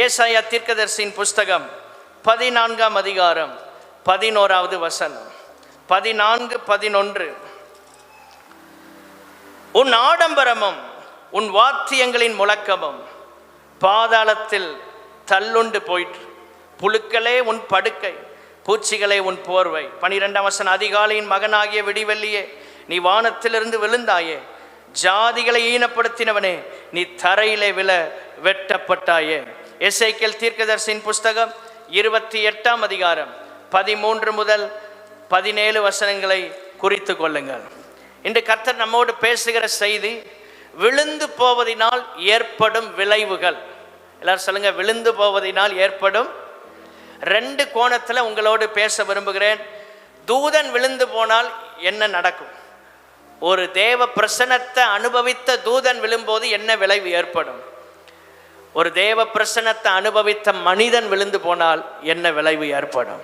ஏசாயா தீர்க்கதரிசியின் புஸ்தகம் 14ஆம் அதிகாரம் 11வது வசனம். 14:11. உன் ஆடம்பரமும் உன் வாத்தியங்களின் முழக்கமும் பாதாளத்தில் தள்ளுண்டு போயிற்று. புழுக்களே உன் படுக்கை, பூச்சிகளே உன் போர்வை. 12ஆம் வசனம். அதிகாலையின் மகனாகிய விடிவெள்ளியே, நீ வானத்திலிருந்து விழுந்தாயே. ஜாதிகளை ஈனப்படுத்தினவனே, நீ தரையிலே விழ வெட்டப்பட்டாயே. எசேக்கியேல் தீர்க்கதரிசியின் புஸ்தகம் 28ஆம் அதிகாரம் 13 முதல் 17 வசனங்களை குறித்து கொள்ளுங்கள். இன்று கர்த்தர் நம்மோடு பேசுகிற செய்தி விழுந்து போவதினால் ஏற்படும் விளைவுகள். எல்லாரும் சொல்லுங்க, விழுந்து போவதினால் ஏற்படும். 2 கோணத்தில் உங்களோடு பேச விரும்புகிறேன். தூதன் விழுந்து போனால் என்ன நடக்கும்? ஒரு தேவ பிரசன்னத்தை அனுபவித்த தூதன் விழும்போது என்ன விளைவு ஏற்படும்? ஒரு தேவ பிரசன்னத்தை அனுபவித்த மனிதன் விழுந்து போனால் என்ன விளைவு ஏற்படும்?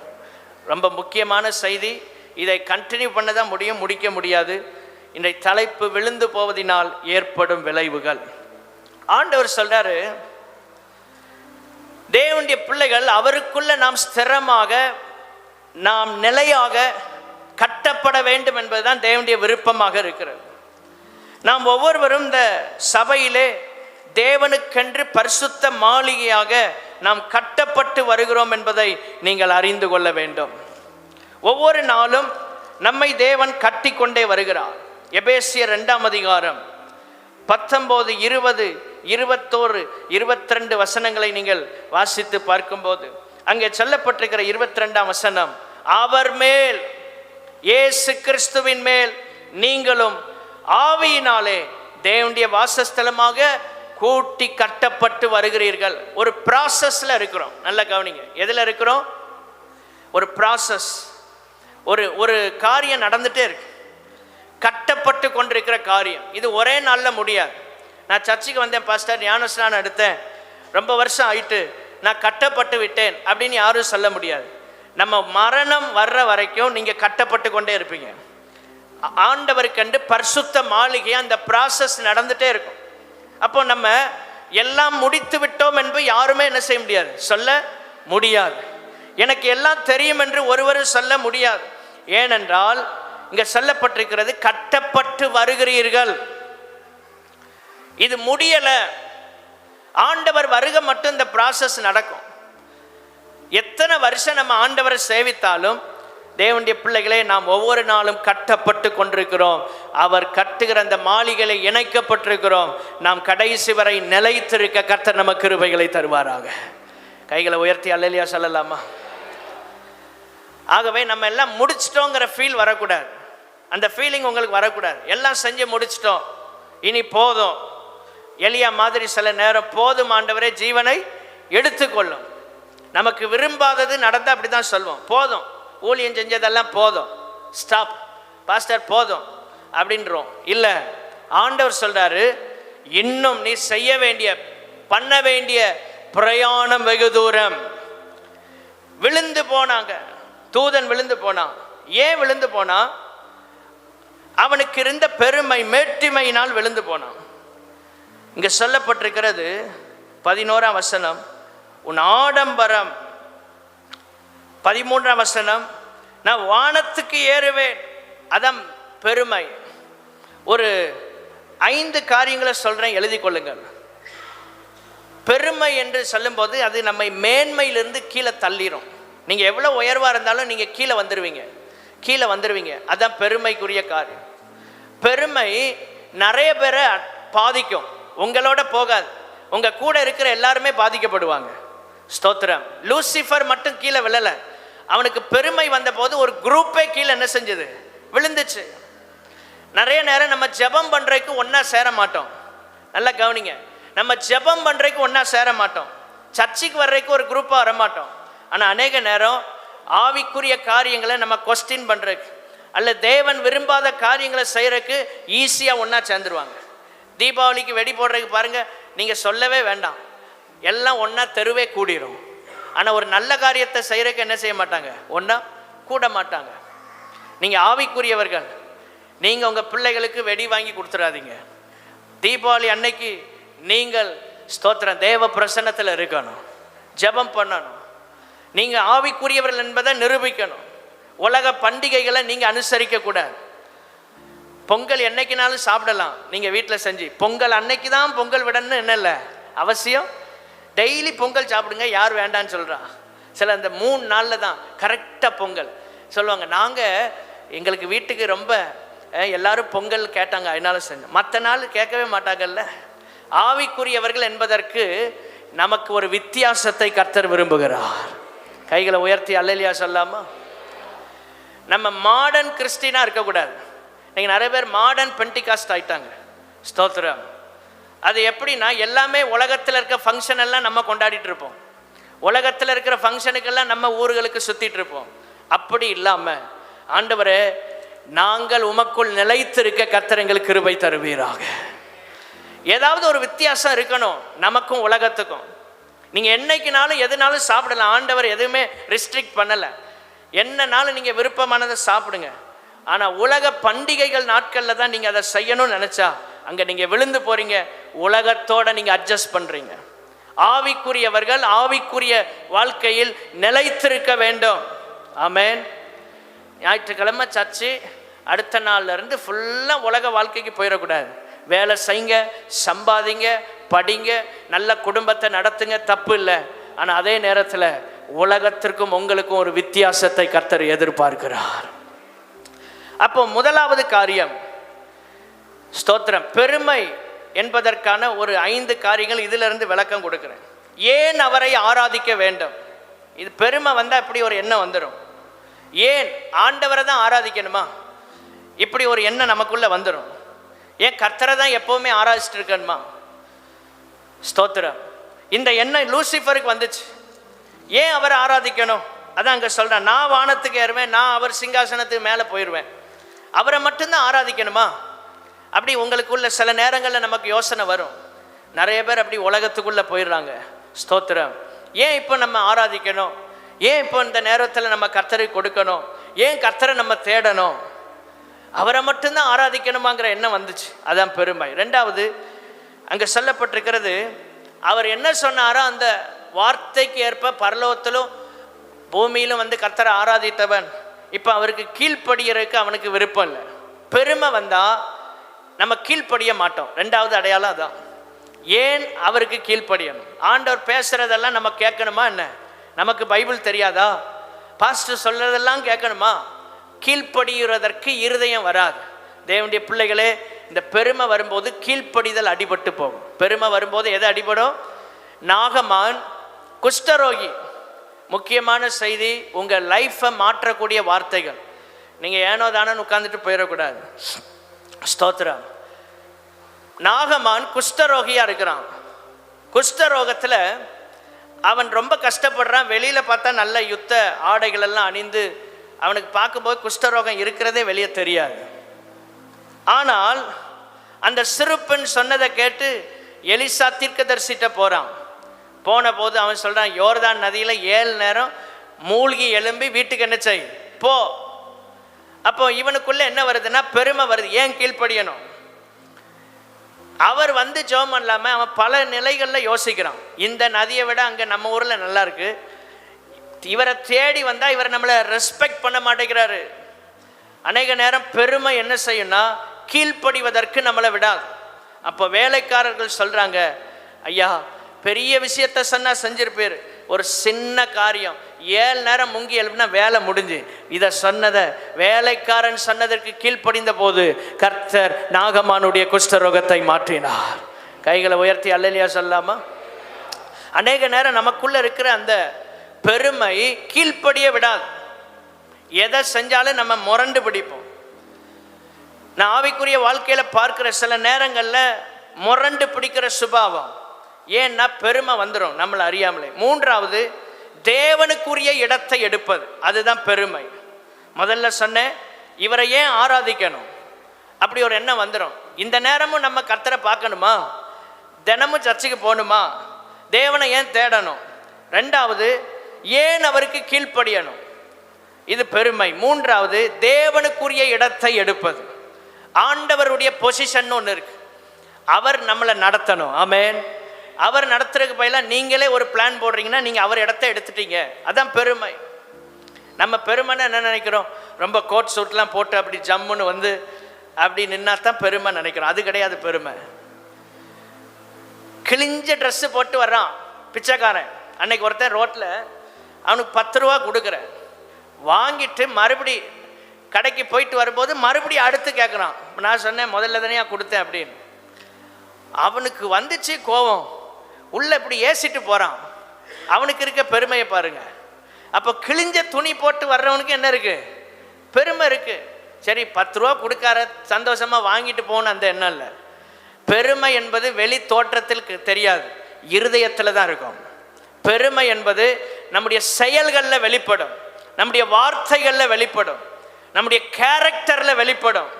ரொம்ப முக்கியமான செய்தி. இதை கண்டினியூ பண்ண தான் முடியும், முடிக்க முடியாது. இன்றைய தலைப்பு விழுந்து போவதினால் ஏற்படும் விளைவுகள். ஆண்டவர் சொல்றாரு, தேவனுடைய பிள்ளைகள் அவருக்குள்ள நாம் ஸ்திரமாக, நாம் நிலையாக கட்டப்பட வேண்டும் என்பதுதான் தேவனுடைய விருப்பமாக இருக்கிறது. நாம் ஒவ்வொருவரும் இந்த சபையிலே தேவனுக்கென்று பரிசுத்த மாளிகையாக நாம் கட்டப்பட்டு வருகிறோம் என்பதை நீங்கள் அறிந்து கொள்ள வேண்டும். ஒவ்வொரு நாளும் நம்மை தேவன் கட்டி கொண்டே வருகிறார். எபேசியர் 2ஆம் அதிகாரம் 19, 20, 21, 22 வசனங்களை நீங்கள் வாசித்து பார்க்கும்போது அங்கே சொல்லப்பட்டிருக்கிற 22ஆம் வசனம், அவர் மேல், இயேசு கிறிஸ்துவின் மேல் நீங்களும் ஆவியினாலே தேவனுடைய வாசஸ்தலமாக கூட்டி கட்டப்பட்டு வருகிறீர்கள். ஒரு ப்ராசஸ்ல இருக்கிறோம். நல்லா கவனிங்க, எதில் இருக்கிறோம்? ஒரு ப்ராசஸ், ஒரு காரியம் நடந்துட்டே இருக்கு, கட்டப்பட்டு கொண்டிருக்கிற காரியம். இது ஒரே நாளில் முடியாது. நான் சர்ச்சுக்கு வந்தேன் பாஸ்டர், ஞானஸ்நானம் எடுத்தேன், ரொம்ப வருஷம் ஆயிட்டு, நான் கட்டப்பட்டு விட்டேன் அப்படின்னு யாரும் சொல்ல முடியாது. நம்ம மரணம் வர்ற வரைக்கும் நீங்கள் கட்டப்பட்டு கொண்டே இருப்பீங்க. ஆண்டவருக்கென்று பரிசுத்த மாளிகை அந்த ப்ராசஸ் நடந்துகிட்டே இருக்கும். அப்போ நம்ம எல்லாம் முடித்து விட்டோம் என்று யாருமே என்ன செய்ய முடியாது, சொல்ல முடியாது. எனக்கு எல்லாம் தெரியும் என்று ஒருவரும் சொல்ல முடியாது. ஏனென்றால் இங்கே சொல்லப்பட்டிருக்கிறது, கட்டப்பட்டு வருகிறீர்கள். இது முடியலை. ஆண்டவர் வருக மட்டும் இந்த ப்ராசஸ் நடக்கும். எத்தனை வருஷம் நம்ம ஆண்டவரை சேவித்தாலும் தேவனுடைய பிள்ளைகளே, நாம் ஒவ்வொரு நாளும் கட்டப்பட்டு கொண்டிருக்கிறோம். அவர் கட்டுகிற அந்த மாளிகைகளை இணைக்கப்பட்டிருக்கிறோம். நாம் கடைசி வரை நிலைத்திருக்க கர்த்தர் நமக்கு கிருபைகளை தருவாராக. கைகளை உயர்த்தி அல்லேலூயா சொல்லலாமா? ஆகவே நம்ம எல்லாம் முடிச்சிட்டோங்கிற ஃபீல் வரக்கூடாது. அந்த ஃபீலிங் உங்களுக்கு வரக்கூடாது. எல்லாம் செஞ்சு முடிச்சிட்டோம், இனி போதும். எலியா மாதிரி சில நேரம் போதும் ஆண்டவரே, ஜீவனை எடுத்துக்கொள்ளும். நமக்கு விரும்பாதது நடந்தால் அப்படி தான் சொல்வோம், போதும், ஊழியம் செஞ்சதெல்லாம் போதும், ஸ்டாப் பாஸ்டர் போதும் அப்படின்றோம். இல்லை, ஆண்டவர் சொல்றாரு, இன்னும் நீ செய்ய வேண்டிய, பண்ண வேண்டிய பிரயாணம் வெகு தூரம். விழுந்து போனாங்க, தூதன் விழுந்து போனான். ஏன் விழுந்து போனான்? அவனுக்கு இருந்த பெருமை, மேட்டிமையினால் விழுந்து போனான். இங்க சொல்லப்பட்டிருக்கிறது 11ஆம் வசனம், உன் ஆடம்பரம். 13ஆம் வசனம், நான் வானத்துக்கு ஏறுவேன். அதான் பெருமை. ஒரு 5 காரியங்களை சொல்றேன், எழுதி கொள்ளுங்கள். பெருமை என்று சொல்லும்போது அது நம்மை மேன்மையிலிருந்து கீழே தள்ளிடும். நீங்க எவ்வளவு உயர்வா இருந்தாலும் நீங்க கீழே வந்துருவீங்க. அதான் பெருமைக்குரிய காரியம். பெருமை நிறைய பேரை பாதிக்கும், உங்களோட போகாது. உங்க கூட இருக்கிற எல்லாருமே பாதிக்கப்படுவாங்க. ஸ்தோத்திரம். லூசிஃபர் மட்டும் கீழே விழல. அவனுக்கு பெருமை வந்த போது ஒரு குரூப்பே கீழே என்ன செஞ்சது, விழுந்துச்சு. நிறைய நேரம் நம்ம ஜெபம் பண்றதுக்கு ஒன்னா சேர மாட்டோம். நல்லா கவனிங்க, நம்ம ஜெபம் பண்றதுக்கு ஒன்னா சேர மாட்டோம். சர்ச்சுக்கு வர்றதுக்கு ஒரு குரூப்பா வர மாட்டோம். ஆனா அநேக நேரம் ஆவிக்குரிய காரியங்களை நம்ம கொஸ்டின் பண்றதுக்கு, அல்ல தேவன் விரும்பாத காரியங்களை செய்யறதுக்கு ஈஸியா ஒன்னா சேர்ந்துருவாங்க. தீபாவளிக்கு வெடி போடுறதுக்கு பாருங்க, நீங்க சொல்லவே வேண்டாம், எல்லாம் ஒன்னா தெருவே கூடிரும். ஆனா ஒரு நல்ல காரியத்தை செய்யறதுக்கு என்ன செய்ய மாட்டாங்க, ஒன்னா கூட மாட்டாங்க. நீங்க ஆவிக்குரியவர்கள், நீங்க உங்க பிள்ளைகளுக்கு வெடி வாங்கி கொடுத்துடாதீங்க. தீபாவளி அன்னைக்கு நீங்கள் ஸ்தோத்திரம் தேவ பிரசன்னத்தில் இருக்கணும். ஜெபம் பண்ணணும். நீங்கள் ஆவிக்குரியவர்கள் என்பதை நிரூபிக்கணும். உலக பண்டிகைகளை நீங்கள் அனுசரிக்கக்கூடாது. பொங்கல் என்னைக்குனாலும் சாப்பிடலாம் நீங்கள் வீட்டில் செஞ்சு. பொங்கல் அன்னைக்கு தான் பொங்கல் விடணும்னு என்ன இல்லை அவசியம். டெய்லி பொங்கல் சாப்பிடுங்க, யார் வேண்டான்னு சொல்கிறா? சில அந்த 3 நாளில் தான் கரெக்டாக பொங்கல் சொல்லுவாங்க. நாங்கள் எங்களுக்கு வீட்டுக்கு ரொம்ப எல்லாரும் பொங்கல் கேட்டாங்க, அதனால செஞ்சோம். மற்ற நாள் கேட்கவே மாட்டாங்கல்ல. ஆவிக்குரியவர்கள் என்பதற்கு நமக்கு ஒரு வித்தியாசத்தை கர்த்தர் விரும்புகிறார். கைகளை உயர்த்தி அல்லேலூயா சொல்லாமா? நம்ம மாடர்ன் கிறிஸ்டினாக இருக்கக்கூடாது. நீங்கள் நிறைய பேர் மாடர்ன் பென்டிகாஸ்ட் ஆகிட்டாங்க. ஸ்தோத்திரம். அது எப்படின்னா, எல்லாமே உலகத்தில் இருக்க ஃபங்க்ஷன் எல்லாம் நம்ம கொண்டாடிட்டு இருப்போம். உலகத்தில் இருக்கிற ஃபங்க்ஷனுக்கெல்லாம் நம்ம ஊர்களுக்கு சுற்றிட்டு இருப்போம். அப்படி இல்லாமல், ஆண்டவரே நாங்கள் உமக்குள் நிலைத்திருக்க கர்த்தர் எங்களுக்கு கிருபை தருவீராக. ஏதாவது ஒரு வித்தியாசம் இருக்கணும் நமக்கும் உலகத்துக்கும். நீங்கள் என்னைக்குனாலும் எதுனாலும் சாப்பிடலாம். ஆண்டவர் எதுவுமே ரெஸ்ட்ரிக்ட் பண்ணலை. என்னன்னாலும் நீங்கள் விருப்பமானதை சாப்பிடுங்க. ஆனால் உலக பண்டிகைகள் நாட்களில் தான் நீங்கள் அதை செய்யணும்னு நினச்சா அங்கே நீங்கள் விழுந்து போகிறீங்க. உலகத்தோடு நீங்கள் அட்ஜஸ்ட் பண்ணுறீங்க. ஆவிக்குரியவர்கள் ஆவிக்குரிய வாழ்க்கையில் நிலைத்திருக்க வேண்டும். ஆமென். ஞாயிற்றுக்கிழமை சர்ச்சு, அடுத்த நாள்லேருந்து ஃபுல்லாக உலக வாழ்க்கைக்கு போயிடக்கூடாது. வேலை செய்யுங்க, சம்பாதிங்க, படிங்க, நல்ல குடும்பத்தை நடத்துங்க, தப்பு இல்லை. ஆனால் அதே நேரத்தில் உலகத்திற்கும் உங்களுக்கும் ஒரு வித்தியாசத்தை கர்த்தர் எதிர்பார்க்கிறார். அப்போ முதலாவது காரியம், ஸ்தோத்திரம், பெருமை என்பதற்கான ஒரு 5 காரியங்கள் இதிலிருந்து விளக்கம் கொடுக்குறேன். ஏன் அவரை ஆராதிக்க வேண்டும்? இது பெருமை வந்தால் இப்படி ஒரு எண்ணம் வந்துடும். ஏன் ஆண்டவரை தான் ஆராதிக்கணுமா? இப்படி ஒரு எண்ணம் நமக்குள்ளே வந்துடும். ஏன் கர்த்தரை தான் எப்போவுமே ஆராதிச்சுட்டு இருக்கணுமா? ஸ்தோத்திரம். இந்த எண்ணம் லூசிஃபருக்கு வந்துச்சு. ஏன் அவரை ஆராதிக்கணும்? அதான் அங்கே சொல்கிறேன், நான் வானத்துக்கு ஏறுவேன், நான் அவர் சிங்காசனத்துக்கு மேலே போயிடுவேன், அவரை மட்டும்தான் ஆராதிக்கணுமா? அப்படி உங்களுக்குள்ள சில நேரங்களில் நமக்கு யோசனை வரும். நிறைய பேர் அப்படி உலகத்துக்குள்ளே போயிடுறாங்க. ஸ்தோத்திரம். ஏன் இப்போ நம்ம ஆராதிக்கணும்? ஏன் இப்போ இந்த நேரத்தில் நம்ம கர்த்தரை கொடுக்கணும்? ஏன் கர்த்தரை நம்ம தேடணும்? அவரை மட்டும்தான் ஆராதிக்கணுமாங்கிற எண்ணம் வந்துச்சு. அதான் பெருமை. 2வது, அங்கே சொல்லப்பட்டிருக்கிறது, அவர் என்ன சொன்னாரோ அந்த வார்த்தைக்கு ஏற்ப பரலோகத்திலும் பூமியிலும் வந்து கர்த்தரை ஆராதித்தவன் இப்போ அவருக்கு கீழ்ப்படியறதுக்கு அவனுக்கு விருப்பம் இல்லை. பெருமை வந்தால் நம்ம கீழ்ப்படிய மாட்டோம். 2வது அடையாளம் அதான். ஏன் அவருக்கு கீழ்ப்படியணும்? ஆண்டவர் பேசுகிறதெல்லாம் நம்ம கேட்கணுமா என்ன? நமக்கு பைபிள் தெரியாதா? பாஸ்டர் சொல்கிறதெல்லாம் கேட்கணுமா? கீழ்ப்படிகிறதற்கு இருதயம் வராது. தேவனுடைய பிள்ளைகளே, இந்த பெருமை வரும்போது கீழ்ப்படிதல் அடிபட்டு போகும். பெருமை வரும்போது எது அடிபடும்? நாகமான், குஷ்டரோகி. முக்கியமான செய்தி, உங்கள் லைஃப்பை மாற்றக்கூடிய வார்த்தைகள். நீங்கள் ஏனோ தானோன்னு உட்காந்துட்டு போயிடக்கூடாது. ஸ்தோத்திரம். நாகமான் குஷ்டரோகியாக இருக்கிறான். குஷ்டரோகத்தில் அவன் ரொம்ப கஷ்டப்படுறான். வெளியில் பார்த்தா நல்ல யுத்த ஆடைகள் எல்லாம் அணிந்து அவனுக்கு பார்க்கும்போது குஷ்டரோகம் இருக்கிறதே வெளியே தெரியாது. ஆனால் அந்த சிறுப்பெண் சொன்னதை கேட்டு எலிசா தீர்க்கதரிசிட்ட போகிறான். போன போது அவன் சொல்கிறான், யோர்தான் நதியில் 7 நேரம் மூழ்கி எழும்பி வீட்டுக்கு என்ன செய் போ. அப்போ இவனுக்குள்ளே என்ன வருதுன்னா பெருமை வருது. ஏன் கீழ்ப்படியணும்? அவர் வந்து ஜெபம் இல்லாமல் அவன் பல நிலைகளில் யோசிக்கிறான். இந்த நதியை விட அங்கே நம்ம ஊரில் நல்லா இருக்கு, இவரை தேடி வந்தால் இவரை நம்மளை ரெஸ்பெக்ட் பண்ண மாட்டேங்கிறாரு. அநேக நேரம் பெருமை என்ன செய்யும்னா கீழ்ப்படிவதற்கு நம்மளை விடாது. அப்போ வேலைக்காரர்கள் சொல்கிறாங்க, ஐயா பெரிய விஷயத்தை சொன்னால் செஞ்சிருப்பேர், ஒரு சின்ன காரியம் 7 நேரம் முங்கி எழுப்புனா வேலை முடிஞ்சு. இதை சொன்னதை வேலைக்காரன் சொன்னதற்கு கீழ்ப்படிந்த போது கர்த்தர் நாகமானுடைய குஷ்டரோகத்தை மாற்றினார். கைகளை உயர்த்தி அல்லேலூயா சொல்லாமா? அநேக நேரம் நமக்குள்ள இருக்கிற அந்த பெருமை கீழ்ப்படிய விடாது. எதை செஞ்சாலும் நம்ம முரண்டு பிடிப்போம். நான் ஆவிக்குரிய வாழ்க்கையில் பார்க்கிற சில நேரங்களில் முரண்டு பிடிக்கிற சுபாவம். ஏன்னா பெருமை வந்துடும் நம்மளை அறியாமலே. 3வது, தேவனுக்குரிய இடத்தை எடுப்பது. அதுதான் பெருமை. முதல்ல சொன்னேன், இவரை ஏன் ஆராதிக்கணும்? அப்படி ஒரு எண்ணம் வந்துடும். இந்த நேரமும் நம்ம கர்த்தரை பார்க்கணுமா? தினமும் சர்ச்சுக்கு போகணுமா? தேவனை ஏன் தேடணும்? 2வது, ஏன் அவருக்கு கீழ்ப்படியணும்? இது பெருமை. 3வது, தேவனுக்குரிய இடத்தை எடுப்பது. ஆண்டவருடைய பொசிஷன் ஒன்று இருக்கு, அவர் நம்மளை நடத்தணும். ஆமென். அவர் நடத்துறதுக்கு பதிலாக நீங்களே ஒரு பிளான் போடுறீங்கன்னா நீங்கள் அவர் இடத்த எடுத்துட்டீங்க. அதான் பெருமை. நம்ம பெருமைன்னு என்ன நினைக்கிறோம்? ரொம்ப கோட் சூட்லாம் போட்டு அப்படி ஜம்முன்னு வந்து அப்படி நின்னா தான் பெருமை நினைக்கிறோம். அது கிடையாது பெருமை. கிழிஞ்ச ட்ரெஸ்ஸு போட்டு வர்றான் பிச்சைக்காரன். அன்னைக்கு ஒருத்தன் ரோட்டில் அவனுக்கு 10 ரூபா கொடுக்குறேன், வாங்கிட்டு மறுபடி கடைக்கு போயிட்டு வரும்போது மறுபடியும் அடுத்து கேட்குறான். நான் சொன்னேன் முதல்ல தானே கொடுத்தேன் அப்படின்னு. அவனுக்கு வந்துச்சு கோபம், உள்ள இப்படி ஏசிட்டு போகிறான். அவனுக்கு இருக்க பெருமையை பாருங்க. அப்போ கிழிஞ்ச துணி போட்டு வர்றவனுக்கு என்ன இருக்கு? பெருமை இருக்கு. சரி 10 ரூபா கொடுக்கார சந்தோஷமாக வாங்கிட்டு போகணும் அந்த எண்ணம் இல்லை. பெருமை என்பது வெளி தோற்றத்தில் தெரியாது, இருதயத்தில் தான் இருக்கும். பெருமை என்பது நம்முடைய செயல்களில் வெளிப்படும், நம்முடைய வார்த்தைகளில் வெளிப்படும், நம்முடைய கேரக்டரில் வெளிப்படும்.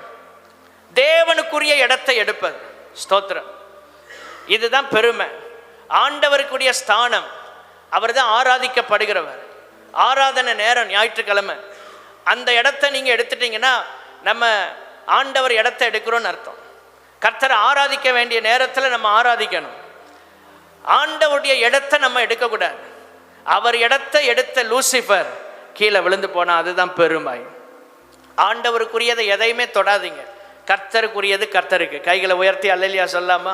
தேவனுக்குரிய இடத்தை எடுப்பது. ஸ்தோத்திரம். இதுதான் பெருமை. ஆண்டவருக்குரிய ஸ்தானம். அவர் தான் ஆராதிக்கப்படுகிறவர். ஆராதனை நேரம் ஞாயிற்றுக்கிழமை. அந்த இடத்த நீங்கள் எடுத்துட்டீங்கன்னா நம்ம ஆண்டவர் இடத்த எடுக்கிறோன்னு அர்த்தம். கர்த்தரை ஆராதிக்க வேண்டிய நேரத்தில் நம்ம ஆராதிக்கணும். ஆண்டவருடைய இடத்தை நம்ம எடுக்கக்கூடாது. அவர் இடத்தை எடுத்த லூசிஃபர் கீழே விழுந்து போனால் அதுதான் பெருமை. ஆண்டவருக்குரியதை எதையுமே தொடாதீங்க. கர்த்தருக்குரியது கர்த்தருக்கு. கைகளை உயர்த்தி அல்லேலூயா சொல்லாமா?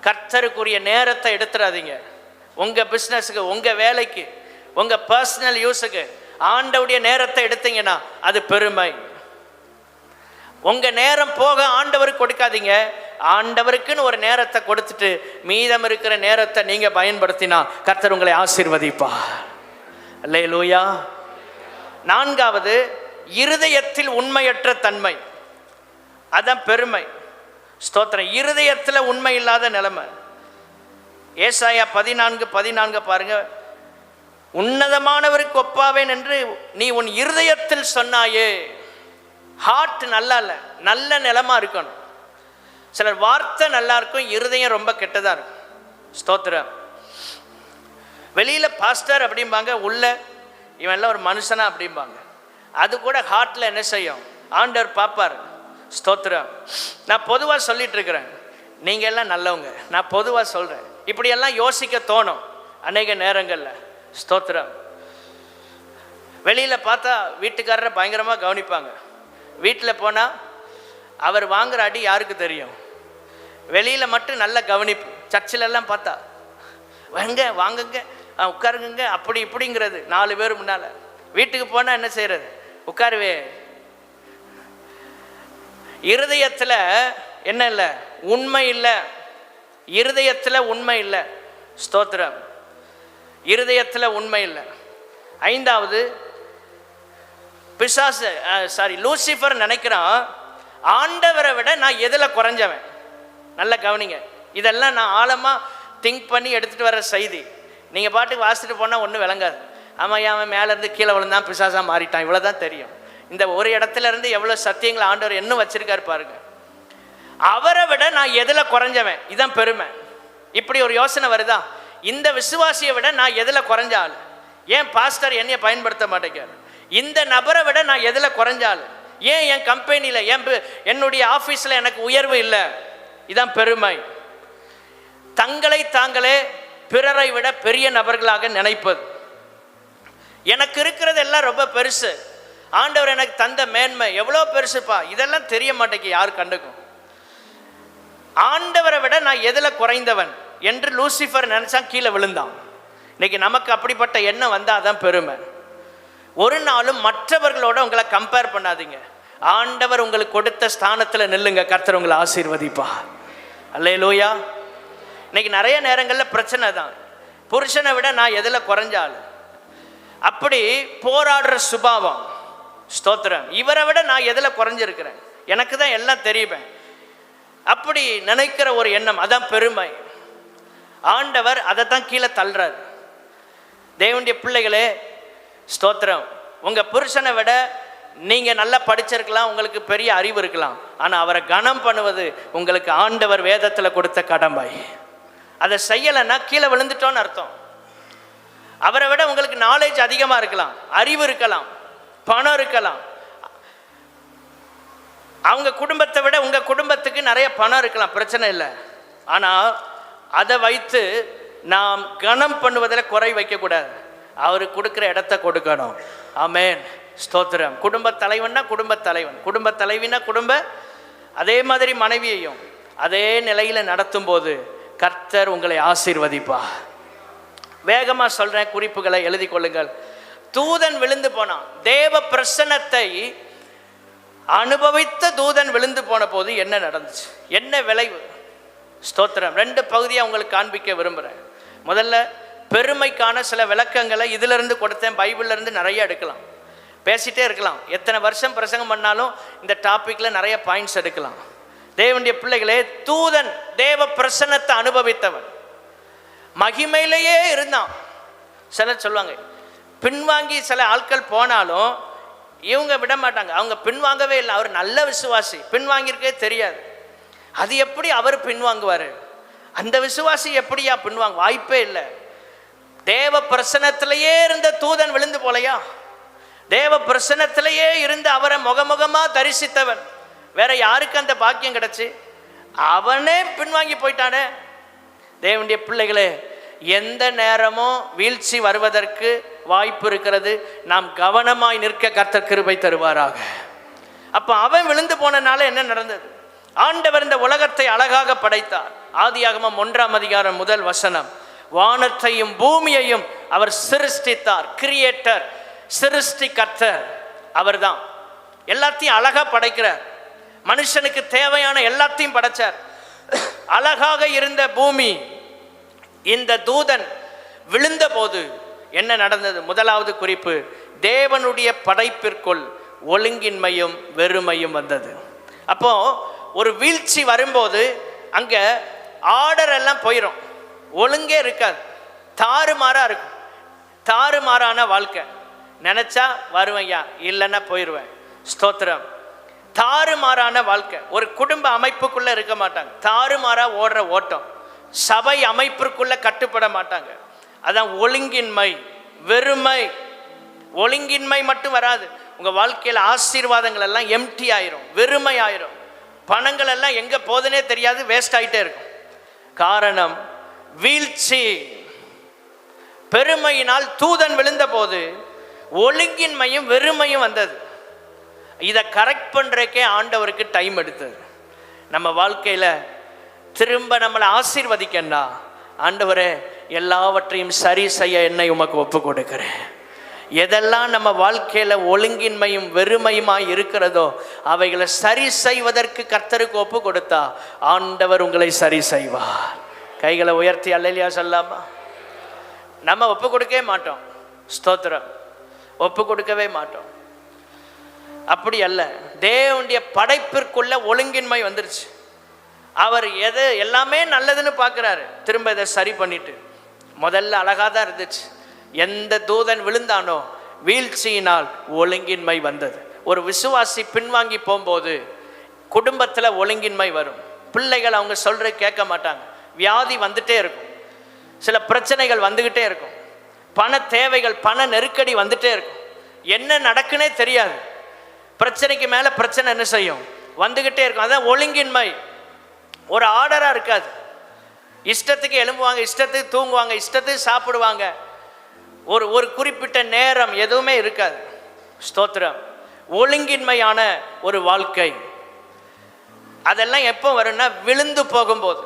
கர்த்தருக்குரிய நேரத்தை எடுத்துடாதீங்க. உங்கள் பிஸ்னஸுக்கு, உங்கள் வேலைக்கு, உங்கள் பர்சனல் யூஸுக்கு ஆண்டவருடைய நேரத்தை எடுத்தீங்கன்னா அது பெருமை. உங்கள் நேரம் போக ஆண்டவருக்கு கொடுக்காதீங்க. ஆண்டவருக்குன்னு ஒரு நேரத்தை கொடுத்துட்டு மீதம் இருக்கிற நேரத்தை நீங்கள் பயன்படுத்தினா கர்த்தர் உங்களை ஆசீர்வதிப்பார். அல்லேலூயா. 4வது, இருதயத்தில் உண்மையற்ற தன்மை. அதான் பெருமை. ஸ்தோத்திரம். இருதயத்தில் உண்மை இல்லாத நிலைமை. ஏசாயா 14:14 பாருங்க. உன்னதமானவருக்கு ஒப்பாவேன் என்று நீ உன் இருதயத்தில் சொன்னாயே. ஹார்ட் நல்லா இல்லை, நல்ல நிலமா இருக்கணும். சிலர் வார்த்தை நல்லா இருக்கும், இருதயம் ரொம்ப கெட்டதாக இருக்கும். ஸ்தோத்திரம். வெளியில் பாஸ்டர் அப்படிம்பாங்க, உள்ள இவன்லாம் ஒரு மனுஷனா அப்படிம்பாங்க. அது கூட ஹார்ட்டில் என்ன செய்யும்? ஆண்டவர் பார்ப்பார். ஸ்தோத்திரம். நான் பொதுவாக சொல்லிட்டு இருக்கிறேன், நீங்கள் எல்லாம் நல்லவங்க. நான் பொதுவாக சொல்கிறேன். இப்படியெல்லாம் யோசிக்க தோணும் அநேக நேரங்களில். ஸ்தோத்திரம். வெளியில் பார்த்தா வீட்டுக்காரரை பயங்கரமாக கவனிப்பாங்க. வீட்டில் போனால் அவர் வாங்குகிற அடி யாருக்கு தெரியும்? வெளியில் மட்டும் நல்ல கவனிப்பு. சர்ச்சிலெல்லாம் பார்த்தா வாங்க வாங்குங்க, உட்காருங்க, அப்படி இப்படிங்கிறது 4 பேர் முன்னால். வீட்டுக்கு போனால் என்ன செய்கிறது? உட்காருவே. இருதயத்தில் என்ன இல்லை? உண்மை இல்லை. இருதயத்தில் உண்மை இல்லை. ஸ்தோத்திரம். இருதயத்தில் உண்மை இல்லை. 5வது, பிசாசு லூசிஃபர் நினைக்கிறான் ஆண்டவரை விட நான் எதில் குறைஞ்சவன். நல்லா கவனிங்க. இதெல்லாம் நான் ஆழமாக திங்க் பண்ணி எடுத்துகிட்டு வர செய்தி. நீங்கள் பாட்டுக்கு வாசிட்டு போனால் ஒன்றும் விளங்காது. ஆமாம், அவன் மேலேருந்து கீழே விழுந்தான், பிசாசாக மாறிட்டான், இவ்வளோ தான் தெரியும். இந்த ஒரு இடத்துல இருந்து எவ்வளோ சத்தியங்களை ஆண்டவர் இன்னும் வச்சிருக்காரு பாருங்க. அவரை விட நான் எதில் குறைஞ்சவன், இதுதான் பெருமை. இப்படி ஒரு யோசனை வருதா? இந்த விசுவாசியை விட நான் எதில் குறைஞ்ச ஆள்? ஏன் பாஸ்டர் என்னைய பயன்படுத்த மாட்டேங்கிறார்? இந்த நபரை விட நான் எதில் குறைஞ்ச ஆள்? ஏன் என் கம்பெனியில், என்னுடைய ஆஃபீஸில் எனக்கு உயர்வு இல்லை? இதான் பெருமை. தங்களை தாங்களே பிறரை விட பெரிய நபர்களாக நினைப்பது. எனக்கு இருக்கிறது எல்லாம் ரொம்ப பெருசு, ஆண்டவர் எனக்கு தந்த மேன்மை எவ்வளோ பெருசுப்பா, இதெல்லாம் தெரிய மாட்டேங்குது யார் கண்டுக்கும். ஆண்டவரை விட நான் எதில் குறைந்தவன் என்று லூசிஃபர் நினைச்சா கீழே விழுந்தான். இன்னைக்கு நமக்கு அப்படிப்பட்ட எண்ணம் வந்தால் அதான் பெருமை. ஒரு நாளும் மற்றவர்களோட உங்களை கம்பேர் பண்ணாதீங்க. ஆண்டவர் உங்களுக்கு கொடுத்த ஸ்தானத்தில் நில்லுங்க, கர்த்தர் உங்களை ஆசீர்வதிப்பா. அல்லேலூயா. இன்னைக்கு நிறைய நேரங்களில் பிரச்சனை தான். புருஷனை விட நான் எதில் குறைஞ்சாள், அப்படி போராடுற சுபாவம். ஸ்தோத்திரம். இவரை விட நான் எதில் குறைஞ்சிருக்கிறேன், எனக்கு தான் எல்லாம் தெரியுமே, அப்படி நினைக்கிற ஒரு எண்ணம், அதான் பெருமை. ஆண்டவர் அதை தான் கீழே தள்ளுறார். தேவனுடைய பிள்ளைகளே, ஸ்தோத்திரம். உங்கள் புருஷனை விட நீங்கள் நல்லா படிச்சிருக்கலாம், உங்களுக்கு பெரிய அறிவு இருக்கலாம், ஆனால் அவரை கனம் பண்ணுவது உங்களுக்கு ஆண்டவர் வேதத்தில் கொடுத்த கடமை. அதை செய்யலைன்னா கீழே விழுந்துட்டோன்னு அர்த்தம். அவரை விட உங்களுக்கு நாலேஜ் அதிகமாக இருக்கலாம், அறிவு இருக்கலாம், பணம் இருக்கலாம், அவங்க குடும்பத்தை விட உங்கள் குடும்பத்துக்கு நிறைய பணம் இருக்கலாம், பிரச்சனை இல்லை. ஆனால் அதை வைத்து நாம் கனம் பண்ணுவதில் குறை வைக்கக்கூடாது. அவர் கொடுக்குற இடத்த கொடுக்கணும். ஆமென், ஸ்தோத்திரம். குடும்ப தலைவன்னா குடும்ப தலைவன், குடும்ப தலைவினா குடும்ப, அதே மாதிரி மனைவியையும் அதே நிலையில் நடத்தும் போது கர்த்தர் உங்களை ஆசீர்வதிப்பா. வேகமாக சொல்கிறேன், குறிப்புகளை எழுதி கொள்ளுங்கள். தூதன் விழுந்து போனான். தேவ பிரசன்னத்தை அனுபவித்த தூதன் விழுந்து போன போது என்ன நடந்துச்சு, என்ன விளைவு? ஸ்தோத்திரம். 2 பகுதியை உங்களுக்கு காண்பிக்க விரும்புகிறேன். முதல்ல பெருமைக்கான சில விளக்கங்களை இதிலிருந்து கொடுத்தேன். பைபிள்லேருந்து நிறைய எடுக்கலாம், பேசிகிட்டே இருக்கலாம். எத்தனை வருஷம் பிரசங்கம் பண்ணாலும் இந்த டாப்பிக்கில் நிறைய பாயிண்ட்ஸ் எடுக்கலாம். தேவனுடைய பிள்ளைகளே, தூதன் தேவ பிரசன்னத்தை அனுபவித்தவன், மகிமையிலேயே இருந்தான். சிலர் சொல்லுவாங்க பின்வாங்கி சில ஆட்கள் போனாலும் இவங்க விட மாட்டாங்க. அவங்க பின்வாங்கவே இல்லை. அவர் நல்ல விசுவாசி, பின்வாங்கியிருக்கே தெரியாது. அது எப்படி அவர் பின்வாங்குவார்? அந்த விசுவாசி எப்படியா பின்வாங்க? வாய்ப்பே இல்லை. தேவ பிரசன்னத்திலேயே இருந்த தூதன் விழுந்து போலையா? தேவ பிரசன்னத்திலேயே இருந்து அவரை முகமுகமா தரிசித்தவன், வேற யாருக்கு அந்த பாக்கியம் கிடைச்சு? அவனே பின்வாங்கி போயிட்டானே. தேவனுடைய பிள்ளைகளே, எந்த நேரமும் வீழ்ச்சி வருவதற்கு வாய்ப்பு இருக்கிறது. நாம் கவனமாய் நிற்க கர்த்தர் கிருபை தருவாராக. அப்ப அவன் விழுந்து போனனால என்ன நடந்தது? ஆண்டவர் இந்த உலகத்தை அழகாக படைத்தார். ஆதியாகமம் 1ஆம் அதிகாரம் 1 வசனம், வானத்தையும் பூமியையும் அவர் சிருஷ்டித்தார். கிரியேட்டர், சிருஷ்டி கர்த்தர் அவர்தான். எல்லாத்தையும் அழகா படைக்கிறார். மனுஷனுக்கு தேவையான எல்லாத்தையும் படைச்சார். அழகாக இருந்த பூமி இந்த தூதன் விழுந்த போது என்ன நடந்தது? முதலாவது குறிப்பு, தேவனுடைய படைப்பிற்குள் ஒழுங்கின்மையும் வெறுமையும் வந்தது. அப்போ ஒரு வீழ்ச்சி வரும்போது அங்க ஆர்டர் எல்லாம் போயிடும், ஒழுங்கே இருக்காது, தாறுமாறா இருக்கும். தாறுமாறான வாழ்க்கை. நினைச்சா வருவேன்யா, இல்லைன்னா போயிடுவேன். ஸ்தோத்திரம். தாறுமாறான வாழ்க்கை. ஒரு குடும்ப அமைப்புக்குள்ள இருக்க மாட்டாங்க, தாறுமாறா ஓடுற ஓட்டம். சபை அமைப்பிற்குள்ள கட்டுப்பட மாட்டாங்க. அதான் ஒழுங்கின்மை, வெறுமை. ஒழுங்கின்மை மட்டும் வராது, உங்க வாழ்க்கையில் ஆசீர்வாதங்கள் எல்லாம் எம்டி ஆயிரும், வெறுமை ஆயிரும். பணங்கள் எல்லாம் எங்க போதுனே தெரியாது, வேஸ்ட் ஆயிட்டே இருக்கும். காரணம் வீழ்ச்சி. பெருமையினால் தூதன் விழுந்த போது ஒழுங்கின்மையும் வெறுமையும் வந்தது. இதை கரெக்ட் பண்றதுக்கே ஆண்டவருக்கு டைம் எடுத்தது. நம்ம வாழ்க்கையில திரும்ப நம்மளை ஆசீர்வதிக்கன்னா, ஆண்டவரே எல்லாவற்றையும் சரி செய்ய என்னை உமக்கு ஒப்பு கொடுக்கிறேன். எதெல்லாம் நம்ம வாழ்க்கையில ஒழுங்கின்மையும் வெறுமையுமாய் இருக்கிறதோ அவைகளை சரி செய்வதற்கு கர்த்தருக்கு ஒப்பு கொடுத்தா ஆண்டவர் உங்களை சரி செய்வார். கைகளை உயர்த்தி அல்லேலூயா சொல்லாமா? நம்ம ஒப்பு கொடுக்கவே மாட்டோம். ஸ்தோத்திரம். ஒப்பு கொடுக்கவே மாட்டோம். அப்படி அல்ல, தேவனுடைய படைப்பிற்குள்ள ஒழுங்கின்மை வந்துருச்சு. அவர் எது எல்லாமே நல்லதுன்னு பார்க்குறாரு, திரும்ப இதை சரி பண்ணிட்டு. முதல்ல அழகாக தான் இருந்துச்சு. எந்த தூதன் விழுந்தானோ வீழ்ச்சியினால் ஒழுங்கின்மை வந்தது. ஒரு விசுவாசி பின்வாங்கி போகும்போது குடும்பத்தில் ஒழுங்கின்மை வரும். பிள்ளைகள் அவங்க சொல்றது கேட்க மாட்டாங்க. வியாதி வந்துட்டே இருக்கும், சில பிரச்சனைகள் வந்துக்கிட்டே இருக்கும், பண தேவைகள், பண நெருக்கடி வந்துட்டே இருக்கும். என்ன நடக்குன்னே தெரியாது. பிரச்சனைக்கு மேலே பிரச்சனை என்ன செய்யும்? வந்துக்கிட்டே இருக்கும். அதான் ஒழுங்கின்மை. ஒரு ஆர்டராக இருக்காது. இஷ்டத்துக்கு எழும்புவாங்க, இஷ்டத்துக்கு தூங்குவாங்க, இஷ்டத்துக்கு சாப்பிடுவாங்க. ஒரு குறிப்பிட்ட நேரம் எதுவுமே இருக்காது. ஸ்தோத்திரம். ஒழுங்கின்மையான ஒரு வாழ்க்கை. அதெல்லாம் எப்போ வரும்னா விழுந்து போகும்போது.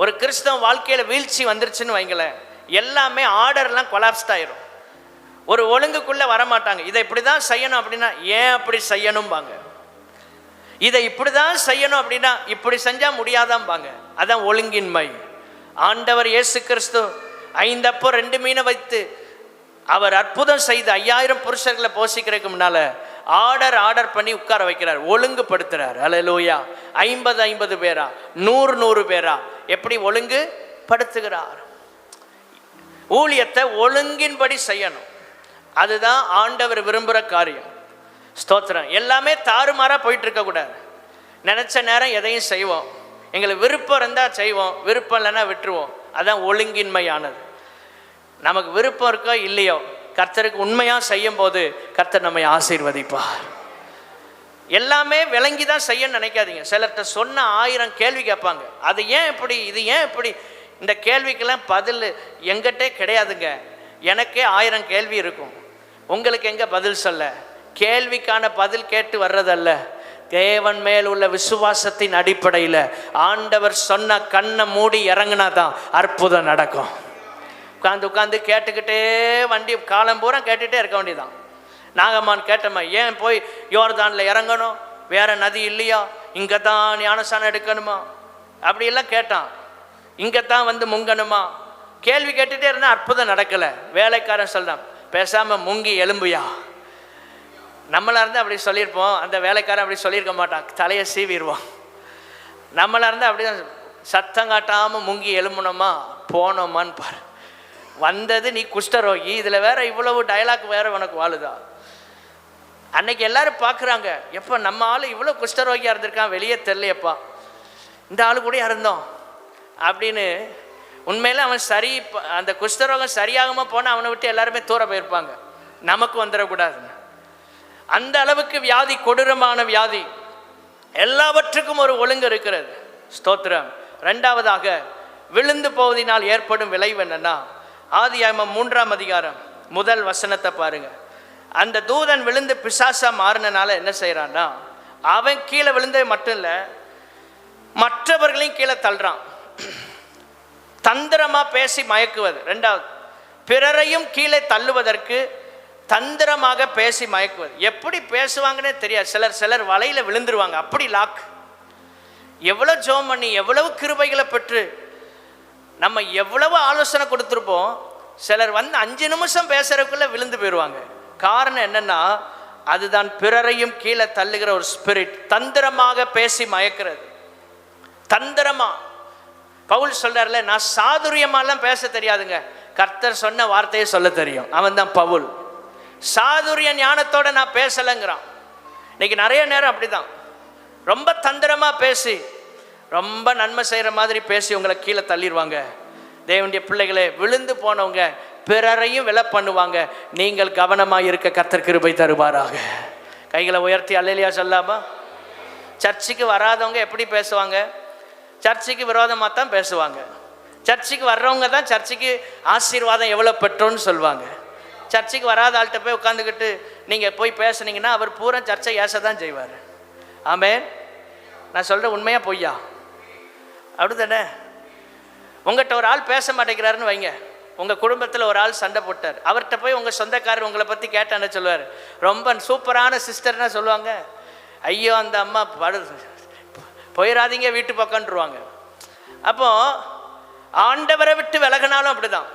ஒரு கிறிஸ்தவ வாழ்க்கையில் வீழ்ச்சி வந்துருச்சுன்னு வைங்களேன், எல்லாமே ஆர்டர்லாம் கொலாப்ஸ்ட் ஆயிரும். ஒரு ஒழுங்குக்குள்ளே வரமாட்டாங்க. இதை இப்படி தான் செய்யணும் அப்படின்னா ஏன் அப்படி செய்யணும்பாங்க. இதை இப்படி தான் செய்யணும் அப்படின்னா இப்படி செஞ்சால் முடியாதாம்பாங்க. அதான் ஒழுங்கின்மை. ஆண்டவர் இயேசு கிறிஸ்து 5 அப்பம் 2 மீனை வைத்து அவர் அற்புதம் செய்து 5000 புருஷர்களை போஷிக்கிறதுக்கு முன்னால ஆர்டர் பண்ணி உட்கார வைக்கிறார், ஒழுங்குபடுத்துறார். அல்லேலூயா. 50 பேரா, 100 பேரா, எப்படி ஒழுங்கு படுத்துகிறார். ஊழியத்தை ஒழுங்கின்படி செய்யணும். அதுதான் ஆண்டவர் விரும்புகிற காரியம். ஸ்தோத்திரம். எல்லாமே தாறுமாறா போயிட்டு இருக்கக்கூடாது. நினைச்ச நேரம் எதையும் செய்வோம், எங்களுக்கு விருப்பம் இருந்தால் செய்வோம், விருப்பம் இல்லைன்னா விட்டுருவோம். அதான் ஒழுங்கின்மையானது. நமக்கு விருப்பம் இருக்கோ இல்லையோ, கர்த்தருக்கு உண்மையாக செய்யும் போது கர்த்தர் நம்மை ஆசீர்வதிப்பார். எல்லாமே விளங்கி தான் செய்யணும்னு நினைக்காதீங்க. சிலர்கிட்ட சொன்ன 1000 கேள்வி கேட்பாங்க. அது ஏன் இப்படி, இது ஏன் இப்படி, இந்த கேள்விக்கெல்லாம் பதில் எங்கிட்டே கிடையாதுங்க. எனக்கே 1000 கேள்வி இருக்கும். உங்களுக்கு எங்கே பதில் சொல்ல? கேள்விக்கான பதில் கேட்டு வர்றதல்ல, தேவன் மேல் உள்ள விசுவாசத்தின் அடிப்படையில் ஆண்டவர் சொன்ன கண்ணை மூடி இறங்குனாதான் அற்புதம் நடக்கும். உட்காந்து கேட்டுக்கிட்டே வண்டி காலம் பூரா கேட்டுகிட்டே இருக்க வேண்டியதான். நாகம்மான் கேட்டம்மா, ஏன் போய் யோர்தானில் இறங்கணும்? வேற நதி இல்லையா? இங்கே தான் ஞானஸ்நானம் எடுக்கணுமா? அப்படியெல்லாம் கேட்டான். இங்கே தான் வந்து முங்கணுமா? கேள்வி கேட்டுகிட்டே இருந்தால் அற்புதம் நடக்கலை. வேலைக்காரன் சொல்கிறான், பேசாமல் முங்கி எலும்புயா. நம்மளாக இருந்தால் அப்படி சொல்லியிருப்போம், அந்த வேலைக்காரன் அப்படி சொல்லியிருக்க மாட்டான், தலையை சீவிடுவான். நம்மளாக இருந்தால் அப்படி தான் சத்தம் காட்டாமல் முங்கி எலும்புனோமா போனோமான்னு பாரு. வந்தது நீ குஷ்டரோகி, இதில் வேற இவ்வளவு டயலாக் வேற உனக்கு வாழுதா? அன்னைக்கு எல்லாரும் பார்க்குறாங்க, எப்போ நம்ம ஆள் இவ்வளோ குஷ்டரோகியாக இருந்திருக்கான், வெளியே தெரியலையப்பா, இந்த ஆள் கூட இருந்தோம் அப்படின்னு. உண்மையில அவன் சரி, அந்த குஷ்டரோகம் சரியாகாம போனால் அவனை விட்டு எல்லாருமே தூர போயிருப்பாங்க, நமக்கு வந்துடக்கூடாதுன்னு. அந்த அளவுக்கு வியாதி, கொடூரமான வியாதி. எல்லாவற்றுக்கும் ஒரு ஒழுங்கு இருக்கிறது. ஸ்தோத்திரம். ரெண்டாவதாக, விழுந்து போவதினால் ஏற்படும் விளைவு என்னன்னா, ஆதியாகமம் 3ஆம் அதிகாரம் 1 வசனத்தை பாருங்க. அந்த தூதன் விழுந்து பிசாசா மாறினால என்ன செய்யறான்னா, அவன் கீழே விழுந்தது மட்டும் இல்லை, மற்றவர்களையும் கீழே தள்ளுறான். தந்திரமா பேசி மயக்குவது. ரெண்டாவது, பிறரையும் கீழே தள்ளுவதற்கு தந்திரமாக பேசி மயக்குவது. எப்படி பேசுவாங்கன்னே தெரியாது. சிலர் வலையில விழுந்துருவாங்க, அப்படி லாக். எவ்வளவு ஜெபம் பண்ணி, எவ்வளவு கிருபைகளை பெற்று, நம்ம எவ்வளவு ஆலோசனை கொடுத்துருப்போம், சிலர் வந்து 5 நிமிஷம் பேசுறதுக்குள்ள விழுந்து போயிடுவாங்க. காரணம் என்னன்னா, அதுதான் பிறரையும் கீழே தள்ளுகிற ஒரு ஸ்பிரிட். தந்திரமாக பேசி மயக்கிறது. தந்திரமா. பவுல் சொல்றாருல, நான் சாதுரியமாலாம் பேச தெரியாதுங்க, கர்த்தர் சொன்ன வார்த்தையை சொல்ல தெரியும். அவன் தான் பவுல். சாதுரிய ஞானத்தோட நான் பேசலைங்கிறான். இன்னைக்கு நிறைய நேரம் அப்படிதான், ரொம்ப தந்திரமா பேசி, ரொம்ப நன்மை செய்கிற மாதிரி பேசி உங்களை கீழே தள்ளிடுவாங்க. தேவனுடைய பிள்ளைகளே, விழுந்து போனவங்க பிறரையும் விலை பண்ணுவாங்க. நீங்கள் கவனமாக இருக்க கர்த்தர் கிருபை தருவாராக. கைகளை உயர்த்தி அல்லேலூயா சொல்லாமா? சர்ச்சுக்கு வராதவங்க எப்படி பேசுவாங்க? சர்ச்சுக்கு விரோதமாக தான் பேசுவாங்க. சர்ச்சுக்கு வர்றவங்க தான் சர்ச்சுக்கு ஆசீர்வாதம் எவ்வளோ பெற்றோன்னு சொல்லுவாங்க. சர்ச்சுக்கு வராத ஆள்கிட்ட போய் உட்காந்துக்கிட்டு நீங்கள் போய் பேசுனீங்கன்னா அவர் பூரா சர்ச்சை ஏச தான் செய்வார். ஆமென். நான் சொல்கிற உண்மையாக பொய்யா? அப்படி தானே? உங்கள்கிட்ட ஒரு ஆள் பேச மாட்டேங்கிறாருன்னு வைங்க, உங்கள் குடும்பத்தில் ஒரு ஆள் சண்டை போட்டார், அவர்கிட்ட போய் உங்கள் சொந்தக்காரர் உங்களை பற்றி கேட்டான்னு சொல்லுவார், ரொம்ப சூப்பரான சிஸ்டர்னா சொல்லுவாங்க, ஐயோ அந்த அம்மா போயிடாதீங்க வீட்டு பக்கம்ன்றுவாங்க. அப்போ ஆண்டவரை விட்டு விலகினாலும் அப்படிதான்.